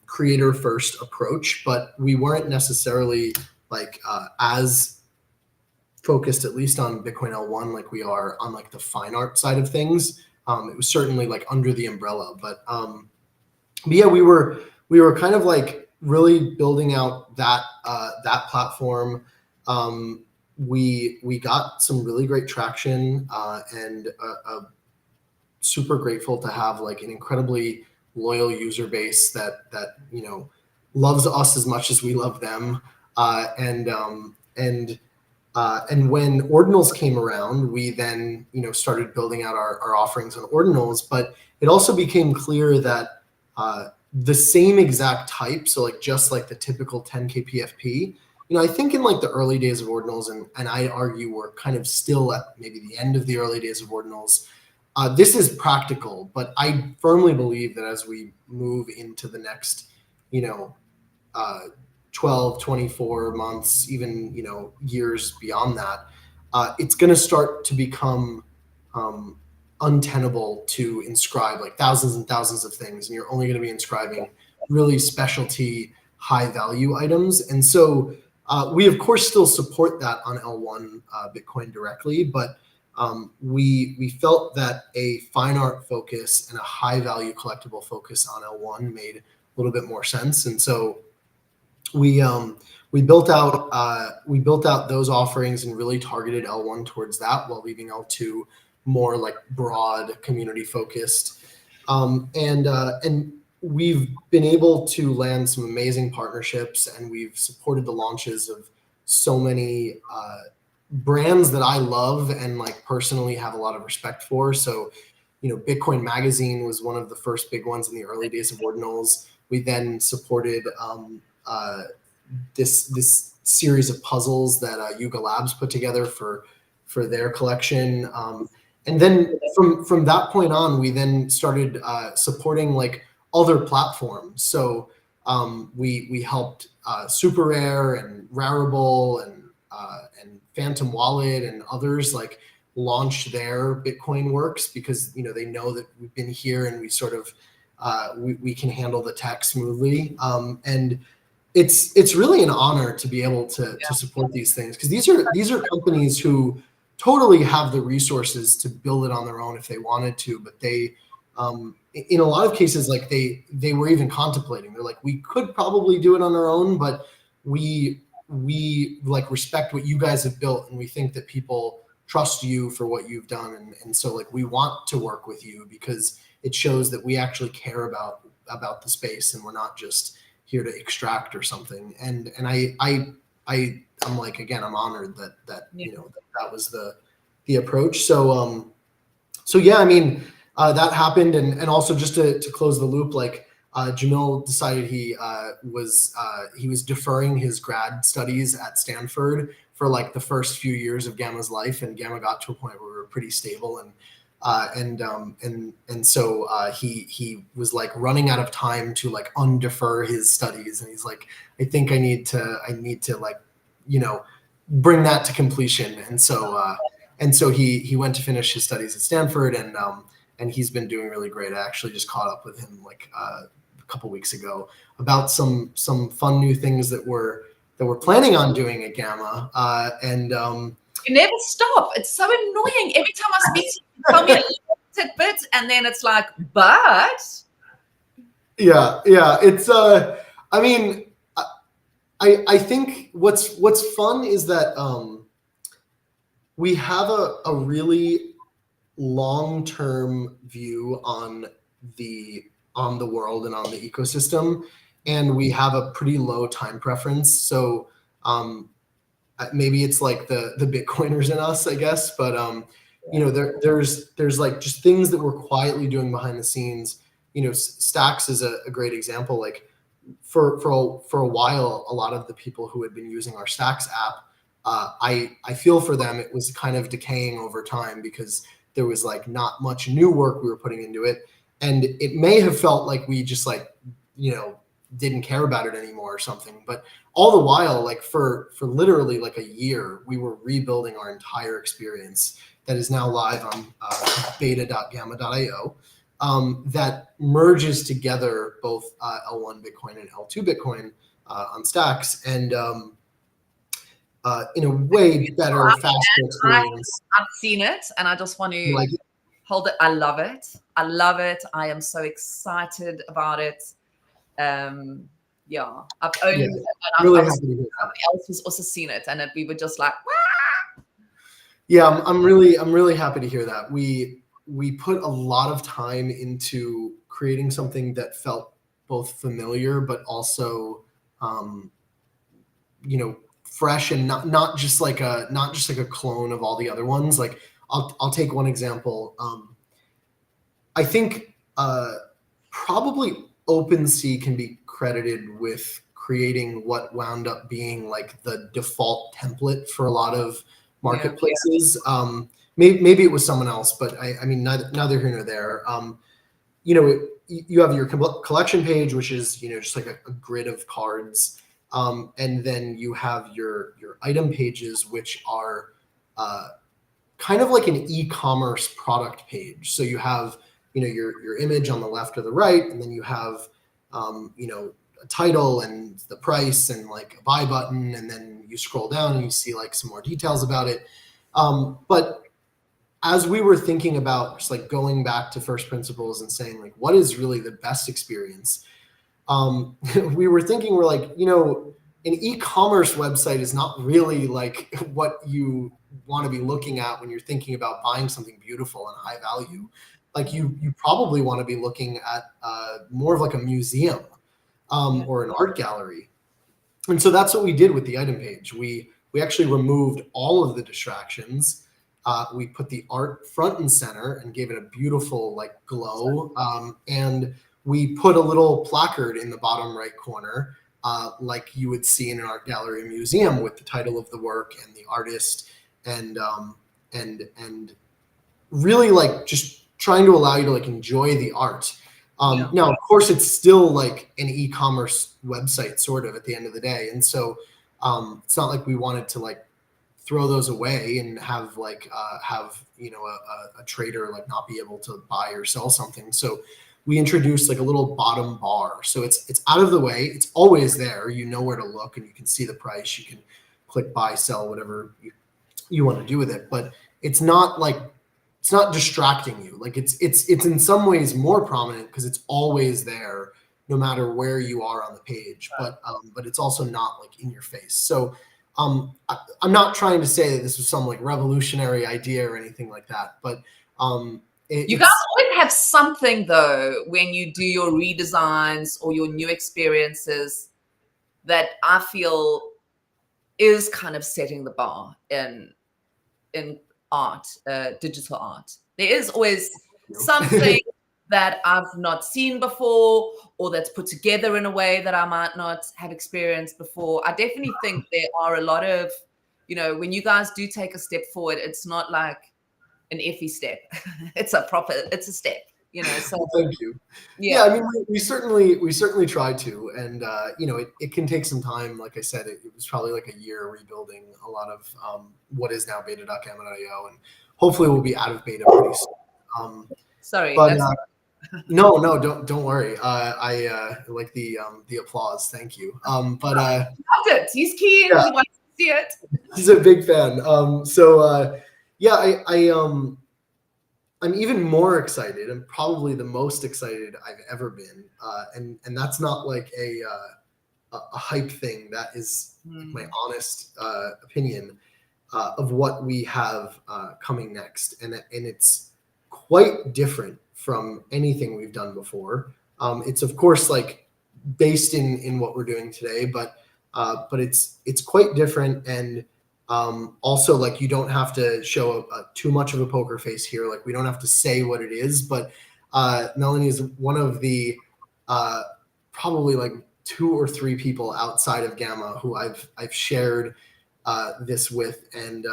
creator first approach, but we weren't necessarily like as focused, at least on Bitcoin L1, like we are on like the fine art side of things. It was certainly like under the umbrella, but yeah, we were kind of like really building out that platform. We got some really great traction, and super grateful to have like an incredibly loyal user base that loves us as much as we love them. And when Ordinals came around, we then started building out our offerings on Ordinals. But it also became clear that the same exact type, so like just like the typical 10K PFP, I think in like the early days of Ordinals, and I argue we're kind of still at maybe the end of the early days of Ordinals, this is practical. But I firmly believe that as we move into the next 12, 24 months, even years beyond that, it's going to start to become untenable to inscribe like thousands and thousands of things, and you're only going to be inscribing really specialty high value items. And so we of course still support that on L1 Bitcoin directly, but we felt that a fine art focus and a high value collectible focus on L1 made a little bit more sense. And so we built out those offerings and really targeted L1 towards that, while leaving L2 more like broad community focused. And we've been able to land some amazing partnerships, and we've supported the launches of so many brands that I love and like personally have a lot of respect for. So, Bitcoin Magazine was one of the first big ones in the early days of Ordinals. We then supported this series of puzzles that Yuga Labs put together for their collection. And then from that point on, we then started supporting like other platforms. So we helped Super Rare and Rarible and Phantom Wallet and others like launch their Bitcoin works, because they know that we've been here and we sort of we can handle the tech smoothly. And it's really an honor to be able to support these things, because these are companies who totally have the resources to build it on their own if they wanted to, but they in a lot of cases, like they were even contemplating. They're like, we could probably do it on our own, but we like respect what you guys have built, and we think that people trust you for what you've done, and so like we want to work with you because it shows that we actually care about the space, and we're not just here to extract or something. And I'm like, again, I'm honored that that was the approach. So yeah, I mean, that happened, and also just to close the loop, like Jamil decided he was deferring his grad studies at Stanford for like the first few years of Gamma's life, and Gamma got to a point where we were pretty stable, and so he was like running out of time to like undefer his studies, and he's like, I think I need to like bring that to completion, and so he went to finish his studies at Stanford, and he's been doing really great. I actually just caught up with him like a couple weeks ago about some fun new things that we're planning on doing at Gamma. You never stop. It's so annoying. Every time I speak to you tell me a little tidbit, and then it's like, but yeah, it's I mean, I think what's fun is that we have a really long-term view on the world and on the ecosystem, and we have a pretty low time preference. So maybe it's like the Bitcoiners in us, I guess, but there's like just things that we're quietly doing behind the scenes. Stacks is a great example. Like for a while, a lot of the people who had been using our Stacks app, I feel for them. It was kind of decaying over time because there was like not much new work we were putting into it, and it may have felt like we just like didn't care about it anymore or something. But all the while, like for literally like a year, we were rebuilding our entire experience that is now live on beta.gamma.io. That merges together both L1 Bitcoin and L2 Bitcoin on Stacks, and in a way better, faster experience. I've seen it, and I just want to hold it. I love it. I love it. I am so excited about it. Yeah, I've only really somebody else who's also seen it, and we were just like, wah! Yeah, I'm really happy to hear that. We put a lot of time into creating something that felt both familiar but also fresh, and not just like a clone of all the other ones. Like I'll take one example. I think probably OpenSea can be credited with creating what wound up being like the default template for a lot of marketplaces. Maybe it was someone else, but I mean, neither here nor there. You have your collection page, which is just like a grid of cards, and then you have your item pages, which are kind of like an e-commerce product page. So you have your image on the left or the right, and then you have a title and the price and like a buy button, and then you scroll down and you see like some more details about it. But as we were thinking about just like going back to first principles and saying like what is really the best experience, we were thinking, we're like, an e-commerce website is not really like what you want to be looking at when you're thinking about buying something beautiful and high value. Like you probably want to be looking at more of like a museum or an art gallery. And so that's what we did with the item page. We actually removed all of the distractions. We put the art front and center and gave it a beautiful like glow. And we put a little placard in the bottom right corner, like you would see in an art gallery or museum, with the title of the work and the artist, and really like just trying to allow you to like enjoy the art. Now, of course, it's still like an e-commerce website sort of at the end of the day. And so it's not like we wanted to like throw those away and have like a trader like not be able to buy or sell something. So we introduced like a little bottom bar. So it's out of the way. It's always there. You know where to look, and you can see the price. You can click buy, sell, whatever you want to do with it. But it's not distracting you. Like it's in some ways more prominent because it's always there no matter where you are on the page. But it's also not like in your face. So I'm not trying to say that this was some like revolutionary idea or anything like that, but you guys always have something though when you do your redesigns or your new experiences that I feel is kind of setting the bar in art, digital art. There is always something that I've not seen before, or that's put together in a way that I might not have experienced before. I definitely think there are a lot of, when you guys do take a step forward, it's not like an iffy step. It's a step, so thank you. Yeah, I mean, we certainly try to, and it can take some time. Like I said, it was probably like a year rebuilding a lot of what is now beta.gamma.io, and hopefully we'll be out of beta pretty soon. Sorry, but No, don't worry. I like the applause. Thank you. But loved it. He's keen. Yeah. He wants to see it. He's a big fan. Yeah, I'm even more excited. I'm probably the most excited I've ever been. And that's not like a hype thing. That is my honest opinion of what we have coming next, and it's quite different from anything we've done before. It's of course like based in what we're doing today, but it's quite different, and also like you don't have to show too much of a poker face here. Like we don't have to say what it is, but Melanie is one of the probably like 2 or 3 people outside of Gamma who I've shared this with, and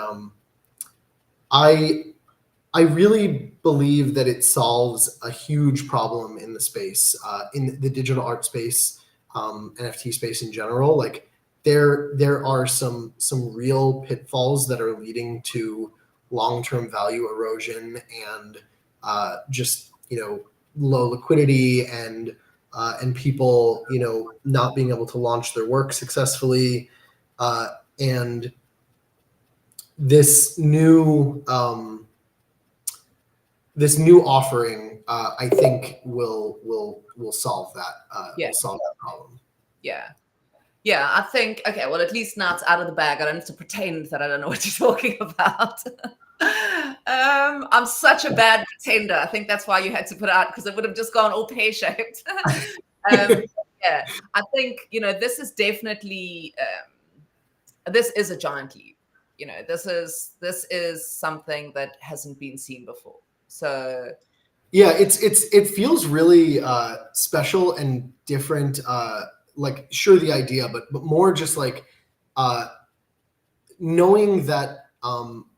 I really believe that it solves a huge problem in the space, in the digital art space, NFT space in general. Like there are some real pitfalls that are leading to long-term value erosion and just low liquidity and people not being able to launch their work successfully, and this new offering, I think will solve that. Will solve that problem. Yeah, I think, okay, well, at least now it's out of the bag. I don't have to pretend that I don't know what you're talking about. I'm such a bad pretender. I think that's why you had to put it out, because it would have just gone all pear-shaped. Yeah, I think, this is definitely, this is a giant leap. This is something that hasn't been seen before. So yeah, it feels really special and different. Like sure, the idea, but more just like knowing that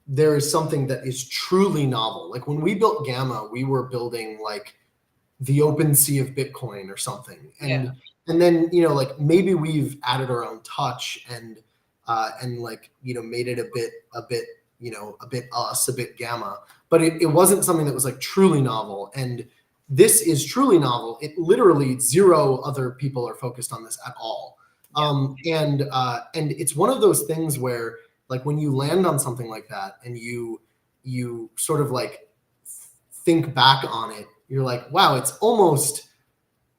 there is something that is truly novel. Like when we built Gamma, we were building like the open sea of Bitcoin or something, and then like maybe we've added our own touch and like made it a bit us, a bit Gamma, but it wasn't something that was like truly novel. And this is truly novel. It literally 0 other people are focused on this at all. And it's one of those things where like when you land on something like that and you sort of like think back on it, you're like, wow, it's almost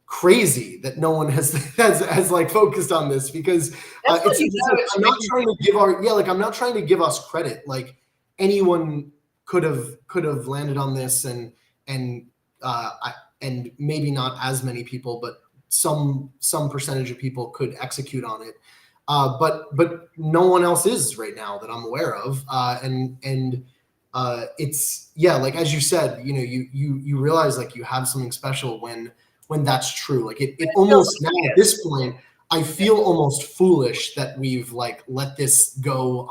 crazy that no one has like focused on this, because I'm not trying to give I'm not trying to give us credit. Like anyone could have landed on this, and maybe not as many people, but some percentage of people could execute on it. But no one else is right now that I'm aware of. And it's like as you said, you realize like you have something special when that's true. Like it almost now at this point, I feel almost foolish that we've like let this go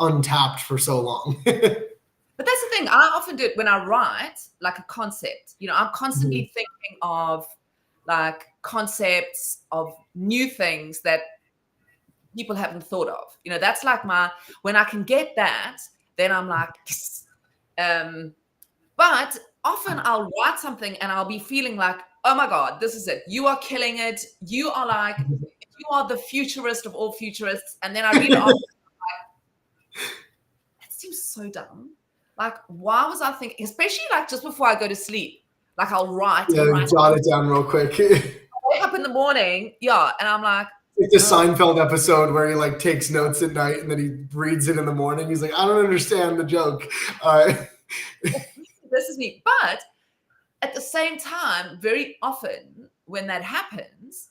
untapped for so long. But that's the thing. I often do it when I write like a concept. I'm constantly thinking of like concepts of new things that people haven't thought of. That's like when I can get that, then I'm like, yes. But often I'll write something and I'll be feeling like, oh my God, this is it. You are killing it. You are like, you are the futurist of all futurists. And then I read it off. Like, that seems so dumb. Like, why was I thinking, especially like just before I go to sleep, like I'll write. Jot it down real quick. I wake up in the morning, and I'm like, it's a Seinfeld episode where he like takes notes at night and then he reads it in the morning. He's like, I don't understand the joke. This is me. But at the same time, very often when that happens,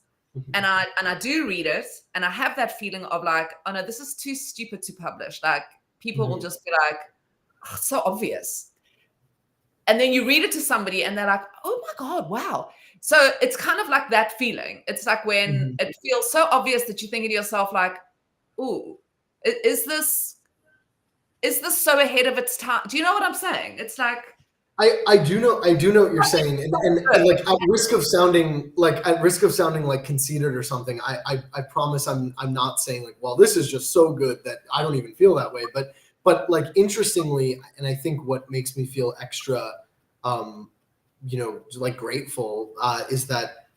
and I do read it, and I have that feeling of like, oh no, this is too stupid to publish. Like people will just be like, oh, so obvious. And then you read it to somebody and they're like, oh my God, wow. So it's kind of like that feeling. It's like when it feels so obvious that you think to yourself like, ooh, is this so ahead of its time? Do you know what I'm saying? It's like, I do know what you're saying, and like at risk of sounding like conceited or something, I promise I'm not saying like, well, this is just so good that I don't even feel that way, but like interestingly, and I think what makes me feel extra like grateful is that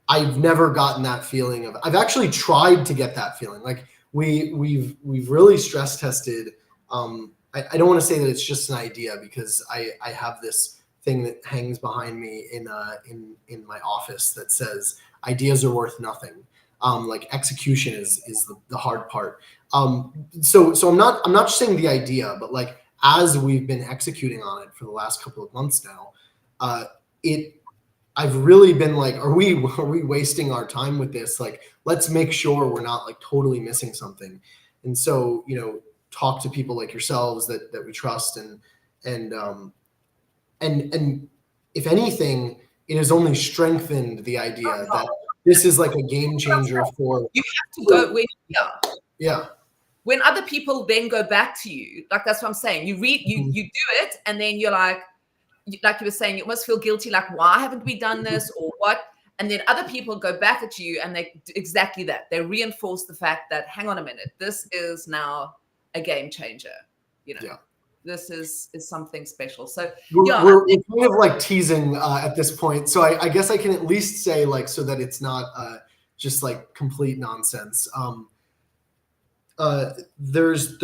I've never gotten that feeling of. I've actually tried to get that feeling. Like we've really stress tested. I don't want to say that it's just an idea, because I have this thing that hangs behind me in my office that says ideas are worth nothing. Like execution is the hard part. So I'm not just saying the idea, but like as we've been executing on it for the last couple of months now, I've really been like, are we wasting our time with this? Like, let's make sure we're not like totally missing something. And so, talk to people like yourselves that we trust, and if anything, it has only strengthened the idea that this is like a game changer for. You have to go when yeah. When other people then go back to you, like that's what I'm saying. You read, you do it, and then you're like you were saying, you almost feel guilty, like why haven't we done this or what? And then other people go back at you and they do exactly that. They reinforce the fact that, hang on a minute, this is now a game changer. Yeah. This is something special. So we're kind of like teasing at this point. So I guess I can at least say, like, so that it's not just like complete nonsense. There's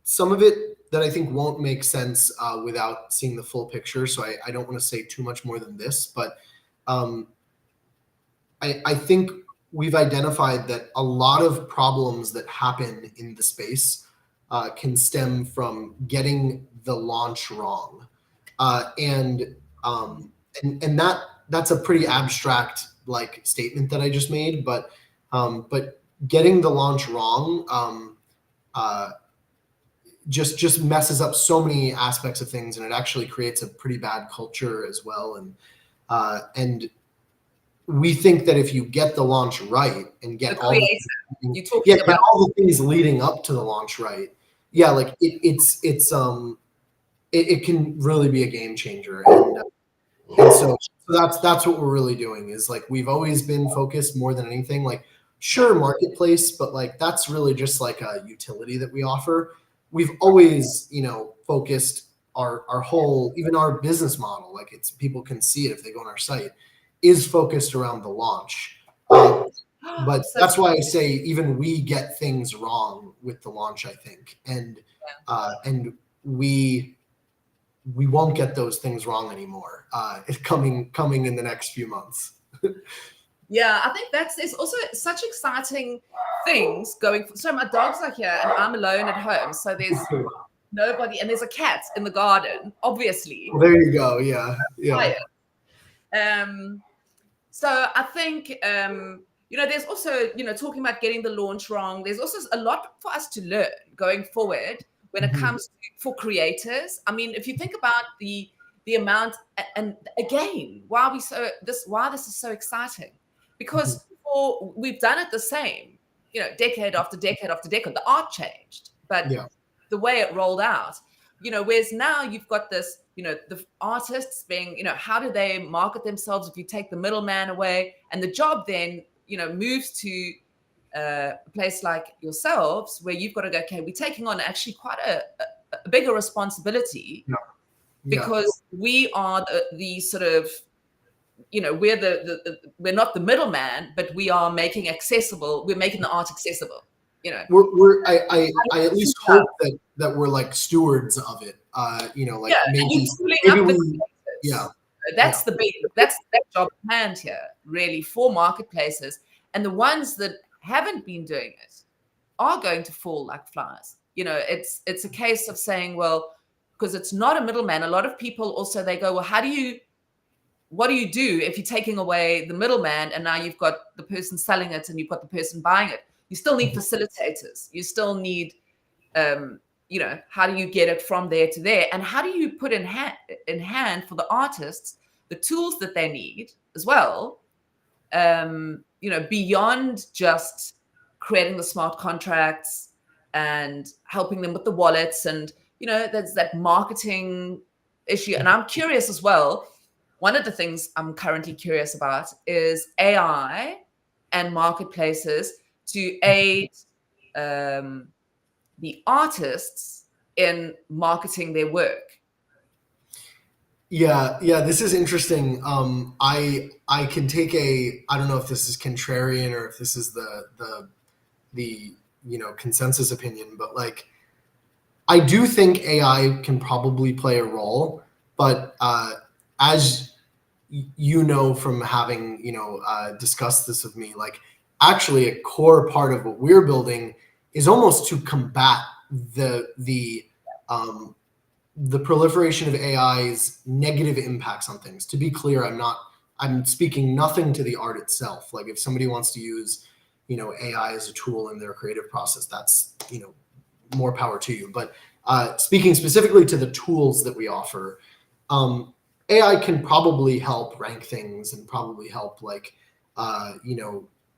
some of it that I think won't make sense without seeing the full picture. So I don't want to say too much more than this, but I think we've identified that a lot of problems that happen in the space can stem from getting the launch wrong, and that's a pretty abstract like statement that I just made, but getting the launch wrong just messes up so many aspects of things, and it actually creates a pretty bad culture as well. And we think that if you get the launch right and get all the things leading up to the launch right, like it can really be a game changer. And so that's what we're really doing, is like we've always been focused more than anything, like sure, marketplace, but like that's really just like a utility that we offer. We've always, focused our whole, even our business model, like it's, people can see it if they go on our site, is focused around the launch. But that's why I say even we get things wrong with the launch, I think. And we won't get those things wrong anymore. It's coming in the next few months. Yeah, I think there's also such exciting things going. So my dogs are here and I'm alone at home. So there's nobody, and there's a cat in the garden, obviously. Well, there you go. Yeah. So I think, there's also, talking about getting the launch wrong. There's also a lot for us to learn going forward when it comes for creators. I mean, if you think about the amount, and again, why this is so exciting, because we've done it the same, decade after decade after decade. The art changed, but the way it rolled out, whereas now you've got this, the artists being, how do they market themselves if you take the middleman away, and the job then, moves to a place like yourselves where you've got to go, okay, we're taking on actually quite a bigger responsibility, because we are the sort of, we're not the middleman, but we are making we're making the art accessible. I at least hope that we're like stewards of it. That's that job at hand here, really, for marketplaces, and the ones that haven't been doing it are going to fall like flies. It's a case of saying, well, because it's not a middleman. A lot of people also, they go, well, what do you do if you're taking away the middleman and now you've got the person selling it and you've got the person buying it? You still need facilitators. You still need, how do you get it from there to there? And how do you put in hand for the artists the tools that they need as well, beyond just creating the smart contracts and helping them with the wallets, and, there's that marketing issue. And I'm curious as well. One of the things I'm currently curious about is AI and marketplaces to aid the artists in marketing their work. Yeah, this is interesting. I can take I don't know if this is contrarian or if this is the consensus opinion, but like I do think AI can probably play a role, but as you know from having discussed this with me, like actually a core part of what we're building is almost to combat the proliferation of AI's negative impacts on things. To be clear, I'm speaking nothing to the art itself. Like if somebody wants to use, AI as a tool in their creative process, that's, more power to you. But speaking specifically to the tools that we offer, AI can probably help rank things and probably help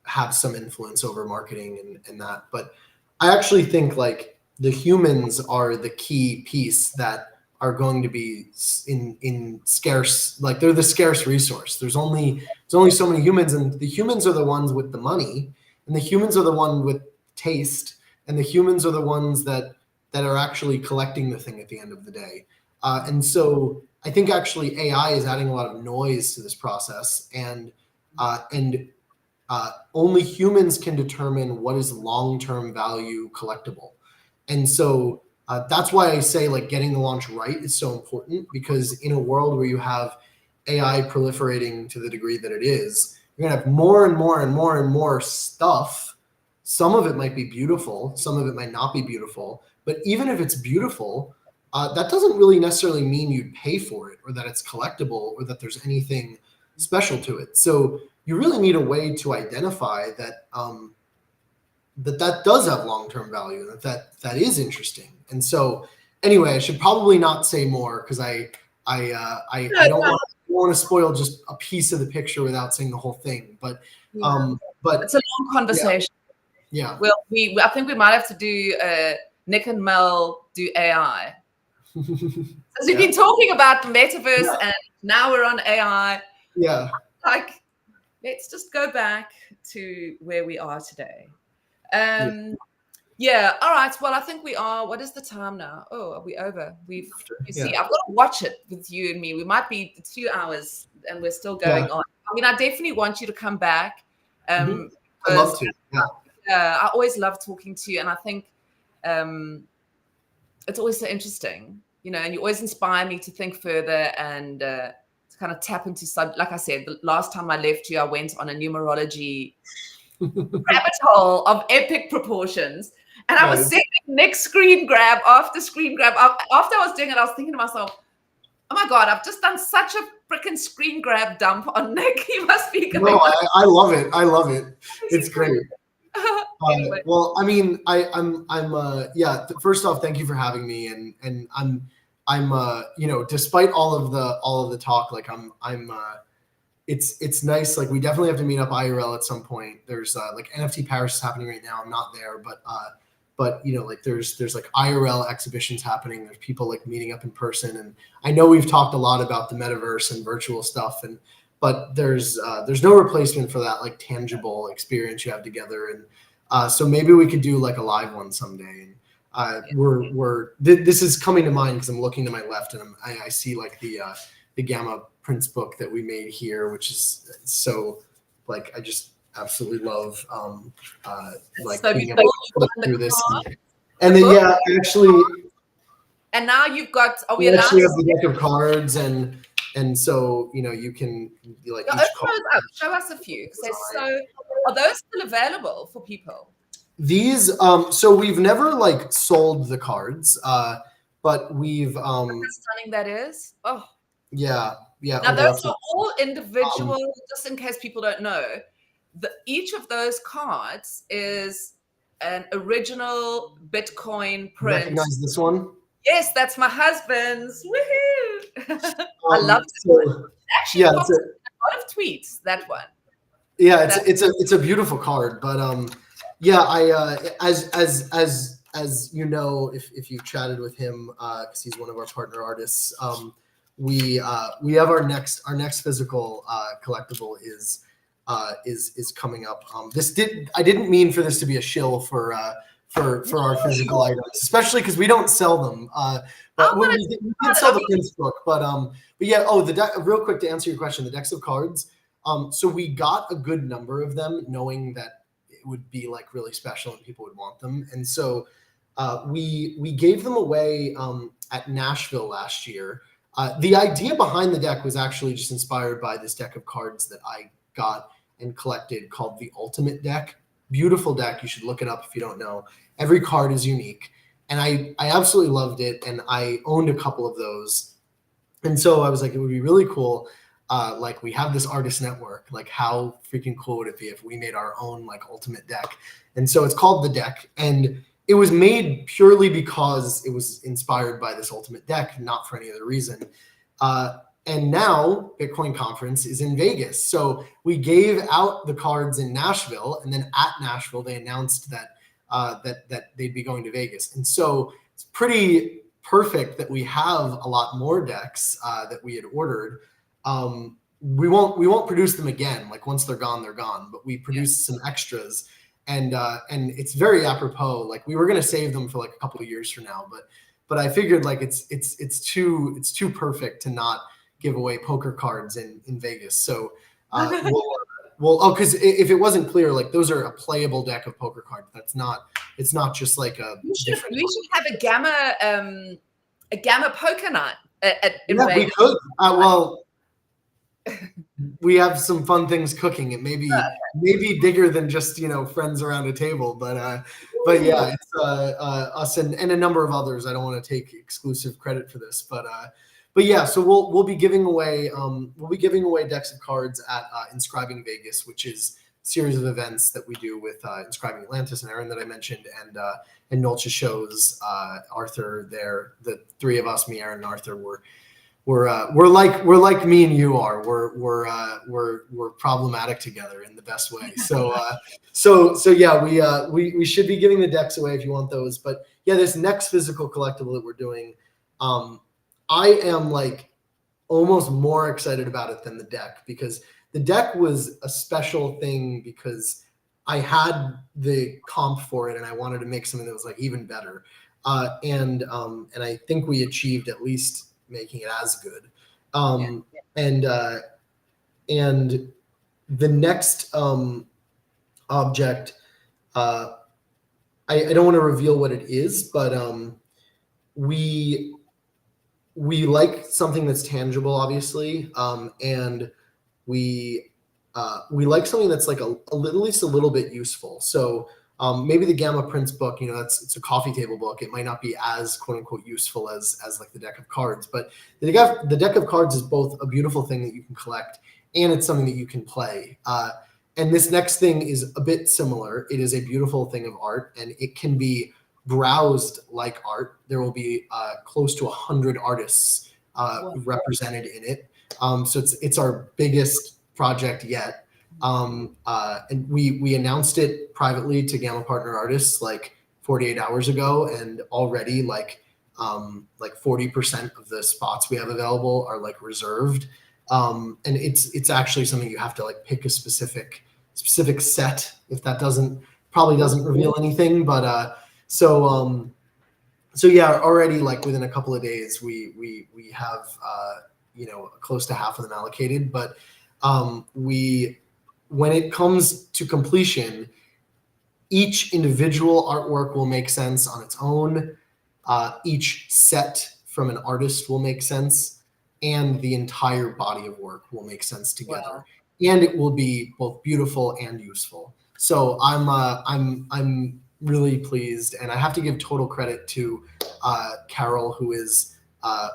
have some influence over marketing and that. But I actually think like the humans are the key piece that are going to be in scarce, like they're the scarce resource. There's only so many humans, and the humans are the ones with the money, and the humans are the one with taste, and the humans are the ones that are actually collecting the thing at the end of the day. And so I think actually AI is adding a lot of noise to this process, and only humans can determine what is long-term value collectible. And so that's why I say like getting the launch right is so important, because in a world where you have AI proliferating to the degree that it is, you're gonna have more and more and more and more stuff. Some of it might be beautiful, some of it might not be beautiful, but even if it's beautiful, that doesn't really necessarily mean you'd pay for it or that it's collectible or that there's anything special to it. So you really need a way to identify that that does have long-term value, that is interesting. And so anyway, I should probably not say more because I don't want to spoil just a piece of the picture without saying the whole thing. But it's a long conversation. Yeah. Well, I think we might have to do Nick and Mel do AI. Because we've been talking about the metaverse and now we're on AI. Yeah. Like, let's just go back to where we are today. Yeah. All right. Well, I think we are. What is the time now? Oh, are we over? You see, I've got to watch it with you and me. We might be 2 hours and we're still going on. I mean, I definitely want you to come back. I'd love to. I always love talking to you. And I think it's always so interesting, and you always inspire me to think further and to kind of tap into like I said, the last time I left you, I went on a numerology rabbit hole of epic proportions. And I was sending Nick screen grab after screen grab. After I was doing it, I was thinking to myself, oh my God, I've just done such a freaking screen grab dump on Nick. He must be going. No, I love it. I love it. It's great. Anyway. Well, I mean, I'm first off, thank you for having me. And I'm despite all of the talk, like it's nice. Like we definitely have to meet up IRL at some point. There's like NFT Paris is happening right now. I'm not there, but like there's like IRL exhibitions happening. There's people like meeting up in person, and I know we've talked a lot about the metaverse and virtual stuff, but there's no replacement for that like tangible experience you have together. And so maybe we could do like a live one someday. And this is coming to mind because I'm looking to my left and I see like the Gamma Prince book that we made here, which is so like I just absolutely love like so being able to flip through this. And then actually. And now you've got. We actually have the deck of cards and so you can like show us a few. So are those still available for people? These so we've never like sold the cards, but we've how stunning that is. Oh yeah. Now those are all individual. Just in case people don't know, each of those cards is an original Bitcoin print. Recognize this one? Yes, that's my husband's. Woohoo! I love it. Actually, a lot of tweets. That one. Yeah, it's a beautiful card, but as you know, if you've chatted with him, because he's one of our partner artists, we have our next physical collectible is coming up. I didn't mean for this to be a shill for for our physical items, especially because we don't sell them. But we did sell the Prince book. But yeah. Oh, the deck. Real quick to answer your question, the decks of cards. So we got a good number of them, knowing that it would be like really special and people would want them, and so we gave them away at Nashville last year. The idea behind the deck was actually just inspired by this deck of cards that I got and collected called the Ultimate Deck. Beautiful deck. You should look it up if you don't know. Every card is unique. And I absolutely loved it. And I owned a couple of those. And so I was like, it would be really cool. Like we have this artist network. Like how freaking cool would it be if we made our own like Ultimate Deck? And so it's called the deck. And it was made purely because it was inspired by this Ultimate Deck, not for any other reason. And now Bitcoin Conference is in Vegas. So we gave out the cards in Nashville, and then at Nashville, they announced that that they'd be going to Vegas. And so it's pretty perfect that we have a lot more decks that we had ordered. We won't produce them again. Like once they're gone, they're gone. But we produced some extras, and it's very apropos. Like we were going to save them for like a couple of years from now, but I figured like it's too perfect to not give away poker cards in Vegas. So because if it wasn't clear, like those are a playable deck of poker cards. It's not just like a. We should have a gamma poker night in Vegas. We could. Well, we have some fun things cooking. It may be bigger than just friends around a table, but yeah, it's us and a number of others. I don't want to take exclusive credit for this, but yeah, so we'll be giving away decks of cards at Inscribing Vegas, which is a series of events that we do with Inscribing Atlantis and Aaron that I mentioned, and Nolcha shows Arthur there. The three of us, me, Aaron, and Arthur, we're like me and you are. We're problematic together in the best way. So yeah, we should be giving the decks away if you want those. But yeah, this next physical collectible that we're doing. I am like almost more excited about it than the deck, because the deck was a special thing because I had the comp for it and I wanted to make something that was like even better. And I think we achieved at least making it as good. And the next object, I don't want to reveal what it is, but we like something that's tangible, obviously, and we like something that's like at least a little bit useful. So maybe the Gamma Prince book, it's a coffee table book. It might not be as quote unquote useful as like the deck of cards, but the deck of cards is both a beautiful thing that you can collect and it's something that you can play. And this next thing is a bit similar. It is a beautiful thing of art, and it can be browsed like art. There will be close to 100 artists represented in it. So it's our biggest project yet. And we announced it privately to Gamma Partner artists like 48 hours ago, and already like 40% of the spots we have available are like reserved. And it's actually something you have to like pick a specific set. If that probably doesn't reveal anything, but so yeah, already like within a couple of days we have close to half of them allocated. But when it comes to completion, each individual artwork will make sense on its own. Each set from an artist will make sense, and the entire body of work will make sense together. Wow. And it will be both beautiful and useful. So I'm really pleased, and I have to give total credit to Carol, who is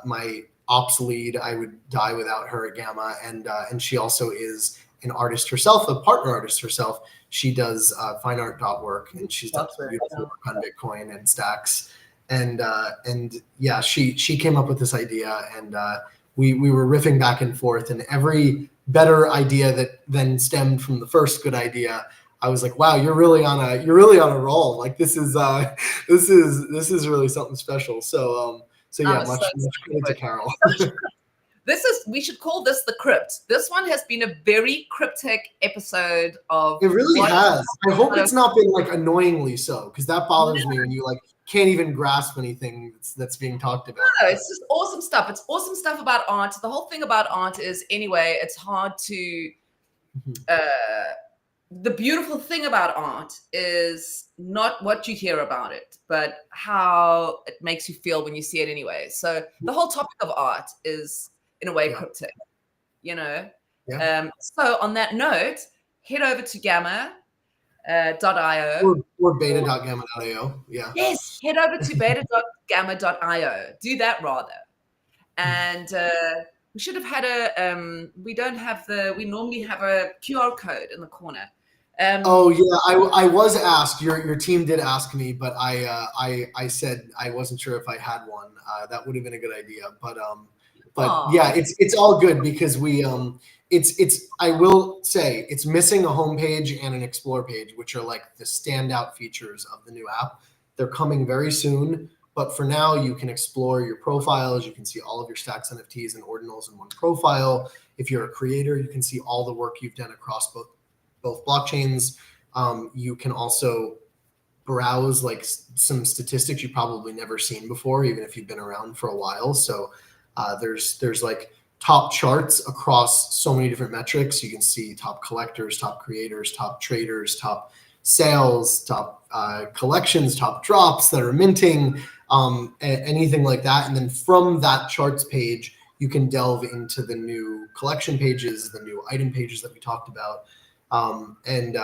my ops lead. I would die without her at Gamma, and she also is an artist herself, a partner artist herself. She does fineart.work, and she's done beautiful work on Bitcoin and Stacks. And yeah, she came up with this idea, and we were riffing back and forth, and every better idea that then stemmed from the first good idea, I was like, wow, you're really on a roll. Like this is really something special. So yeah, much credit to Carol. we should call this the crypt. This one has been a very cryptic episode of. It really has. I hope it's not been like annoyingly so, because that bothers me when you like can't even grasp anything that's being talked about. No, it's just awesome stuff. It's awesome stuff about art. The whole thing about art is, anyway, it's hard to. The beautiful thing about art is not what you hear about it, but how it makes you feel when you see it anyway. So the whole topic of art is, in a way, cryptic, you know? Yeah. So on that note, head over to gamma.io. Or beta.gamma.io. Yeah. Yes, head over to beta.gamma.io. Do that rather. And we should have had we normally have a QR code in the corner. Oh yeah, I was asked. Your team did ask me, but I said I wasn't sure if I had one. That would have been a good idea, but yeah, it's all good because we I will say it's missing a homepage and an explore page, which are like the standout features of the new app. They're coming very soon, but for now you can explore your profiles. You can see all of your Stacks NFTs and Ordinals in one profile. If you're a creator, you can see all the work you've done across both blockchains. You can also browse like some statistics you've probably never seen before, even if you've been around for a while. So there's like top charts across so many different metrics. You can see top collectors, top creators, top traders, top sales, top collections, top drops that are minting, anything like that. And then from that charts page, you can delve into the new collection pages, the new item pages that we talked about. And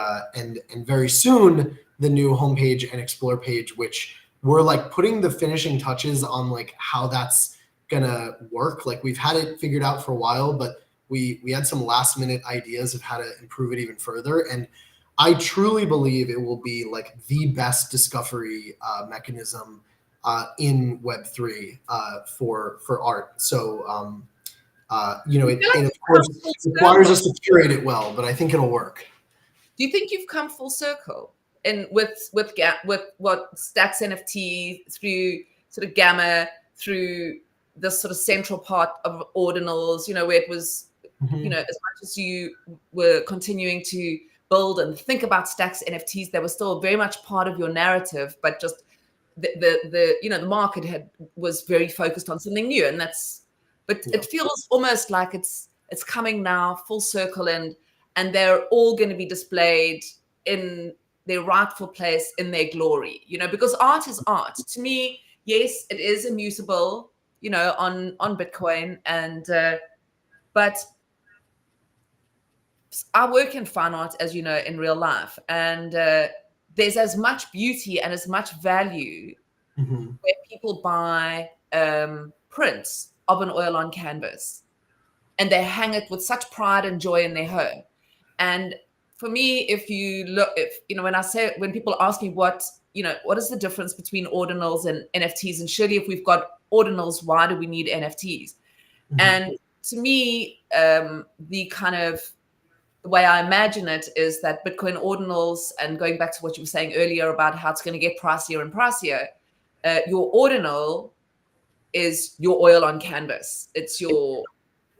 very soon the new homepage and explore page, which we're like putting the finishing touches on like how that's gonna work. Like we've had it figured out for a while, but we had some last minute ideas of how to improve it even further. And I truly believe it will be like the best discovery mechanism in Web3 for art. So it of course requires us to curate it well, but I think it'll work. Do you think you've come full circle with what Stacks NFT through sort of Gamma, through this sort of central part of Ordinals, where it was, as much as you were continuing to build and think about Stacks NFTs, they were still very much part of your narrative, but just the market was very focused on something new, and it feels almost like it's coming now full circle, and they're all going to be displayed in their rightful place in their glory, because art is art. To me, yes, it is immutable, on Bitcoin, and but I work in fine art, as you know, in real life, and there's as much beauty and as much value where people buy prints of an oil on canvas, and they hang it with such pride and joy in their home. And for me, if you look, when people ask me what is the difference between ordinals and NFTs, and surely if we've got ordinals, why do we need NFTs? And to me, the way I imagine it is that Bitcoin ordinals, and going back to what you were saying earlier about how it's going to get pricier and pricier, your ordinal is your oil on canvas. It's your,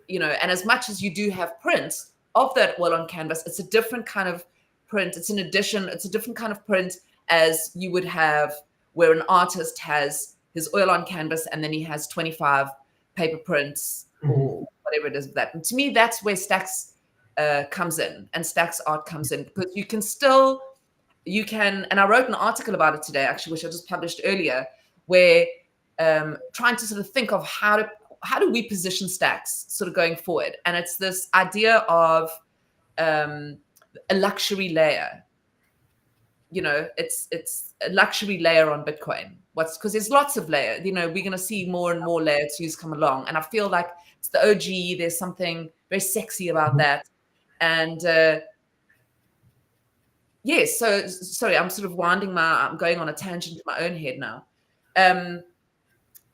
and as much as you do have prints of that oil on canvas, it's a different kind of print. It's an addition. It's a different kind of print as you would have where an artist has his oil on canvas and then he has 25 paper prints or whatever it is of that. And to me, that's where Stacks comes in, and Stacks art comes in, because you can, and I wrote an article about it today, actually, which I just published earlier, where trying to sort of think of how do we position Stacks sort of going forward. And it's this idea of a luxury layer. It's a luxury layer on Bitcoin. Because there's lots of layers. We're going to see more and more layer twos come along, and I feel like it's the OG. There's something very sexy about that. And yes, so sorry, I'm sort of I'm going on a tangent in my own head now.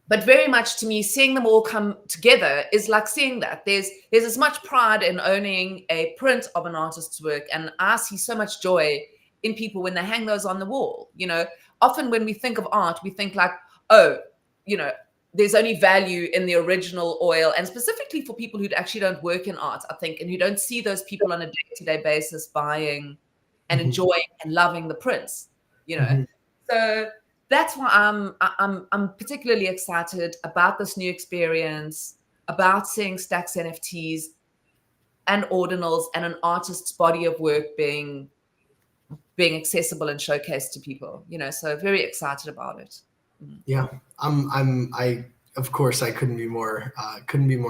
But very much to me, seeing them all come together is like seeing that there's as much pride in owning a print of an artist's work, and I see so much joy in people when they hang those on the wall. Often when we think of art, we think like, there's only value in the original oil, and specifically for people who actually don't work in art, I think, and who don't see those people on a day-to-day basis buying and enjoying and loving the prints, you know. So that's why I'm particularly excited about this new experience, about seeing Stacks NFTs and ordinals and an artist's body of work being accessible and showcased to people, you know. So very excited about it. Yeah, I of course I couldn't be more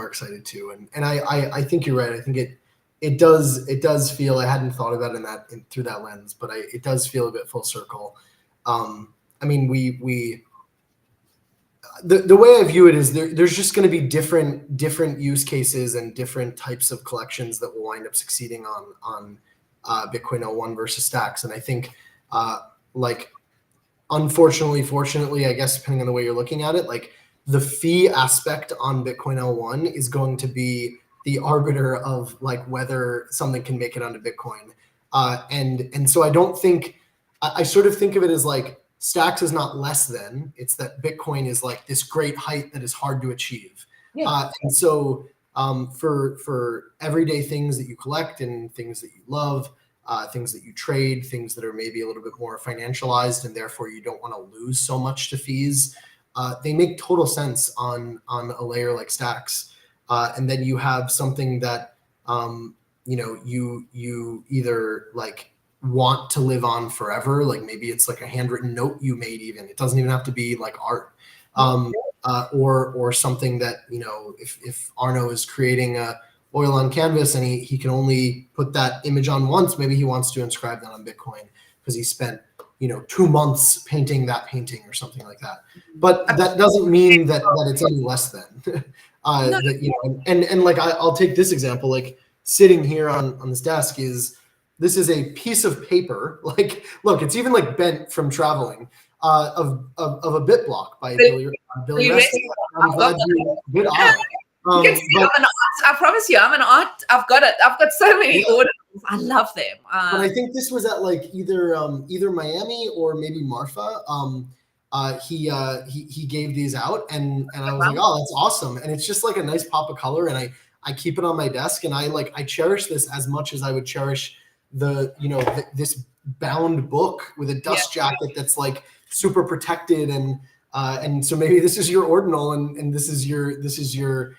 excited too. And I think you're right. I think it does feel, I hadn't thought about it through that lens, but it does feel a bit full circle. I mean, the way I view it is there's just going to be different use cases and different types of collections that will wind up succeeding on Bitcoin 01 versus Stacks. And I think like, unfortunately, fortunately, I guess, depending on the way you're looking at it, like the fee aspect on Bitcoin L1 is going to be the arbiter of like whether something can make it onto Bitcoin. And so I don't think, I sort of think of it as like Stacks is not less than, it's that Bitcoin is like this great height that is hard to achieve. Yeah. And so for everyday things that you collect and things that you love, things that you trade, things that are maybe a little bit more financialized and therefore you don't want to lose so much to fees, they make total sense on a layer like Stacks. And then you have something that you know, you either like want to live on forever, like maybe it's like a handwritten note you made, even it doesn't even have to be like art, or something that, you know, if Arno is creating a oil on canvas and he can only put that image on once, maybe he wants to inscribe that on Bitcoin because he spent, you know, 2 months painting that painting or something like that. But that doesn't mean that it's any less than that, you know, and like I'll take this example, like sitting here on this desk this is a piece of paper, like, look, it's even like bent from traveling, of a bit block by Billy Reston. I'm glad you did art. You can see I'm an art. I promise you, I'm an art. I've got it. I've got so many orders. I love them. But I think this was at like either Miami or maybe Marfa. He gave these out, and I was like, oh, that's awesome. And it's just like a nice pop of color, and I keep it on my desk, and I cherish this as much as I would cherish this bound book with a dust jacket that's like super protected, and so maybe this is your ordinal, and this is your exactly.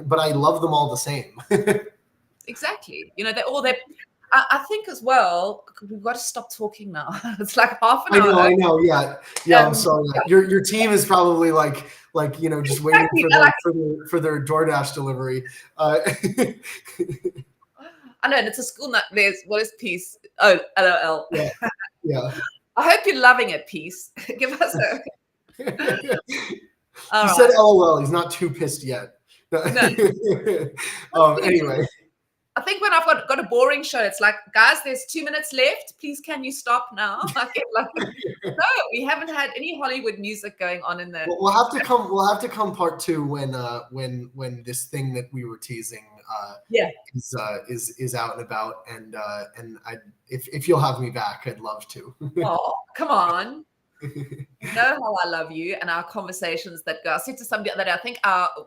But I love them all the same. Exactly. You know, I think as well, we've got to stop talking now. It's like half an hour. I know. Yeah. I'm sorry. Your team is probably like you know, just waiting for their DoorDash delivery. I know, and it's a school night. What is peace? Oh, LOL. Yeah. I hope you're loving it, peace. Give us a. He said LOL. He's not too pissed yet. No. Anyway. I think when I've got a boring show, it's like, guys, there's 2 minutes left. Please, can you stop now? I get like, no, we haven't had any Hollywood music going on in there. We'll have to come part 2 when this thing that we were teasing is out and about, and if you'll have me back, I'd love to. Oh, come on. You know how I love you and our conversations that go. I said to somebody the other day, I think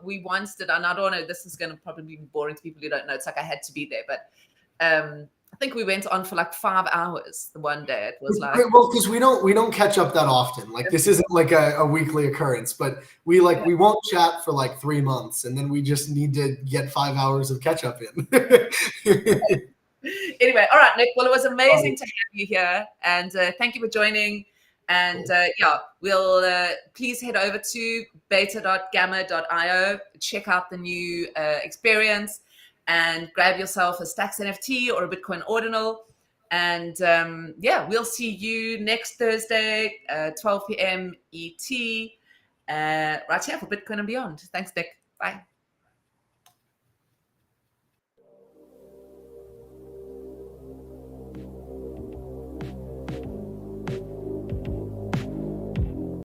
we once did, and I don't know, this is going to probably be boring to people who don't know. It's like I had to be there, but I think we went on for like 5 hours the one day. It was like, well, because we don't catch up that often. Like this isn't like a weekly occurrence, but we won't chat for like 3 months, and then we just need to get 5 hours of catch up in. Anyway, all right, Nick. Well, it was amazing to have you here, and thank you for joining. And we'll please head over to beta.gamma.io, check out the new experience, and grab yourself a Stacks NFT or a Bitcoin Ordinal. And we'll see you next Thursday, 12 p.m. ET, right here for Bitcoin and Beyond. Thanks, Nick. Bye.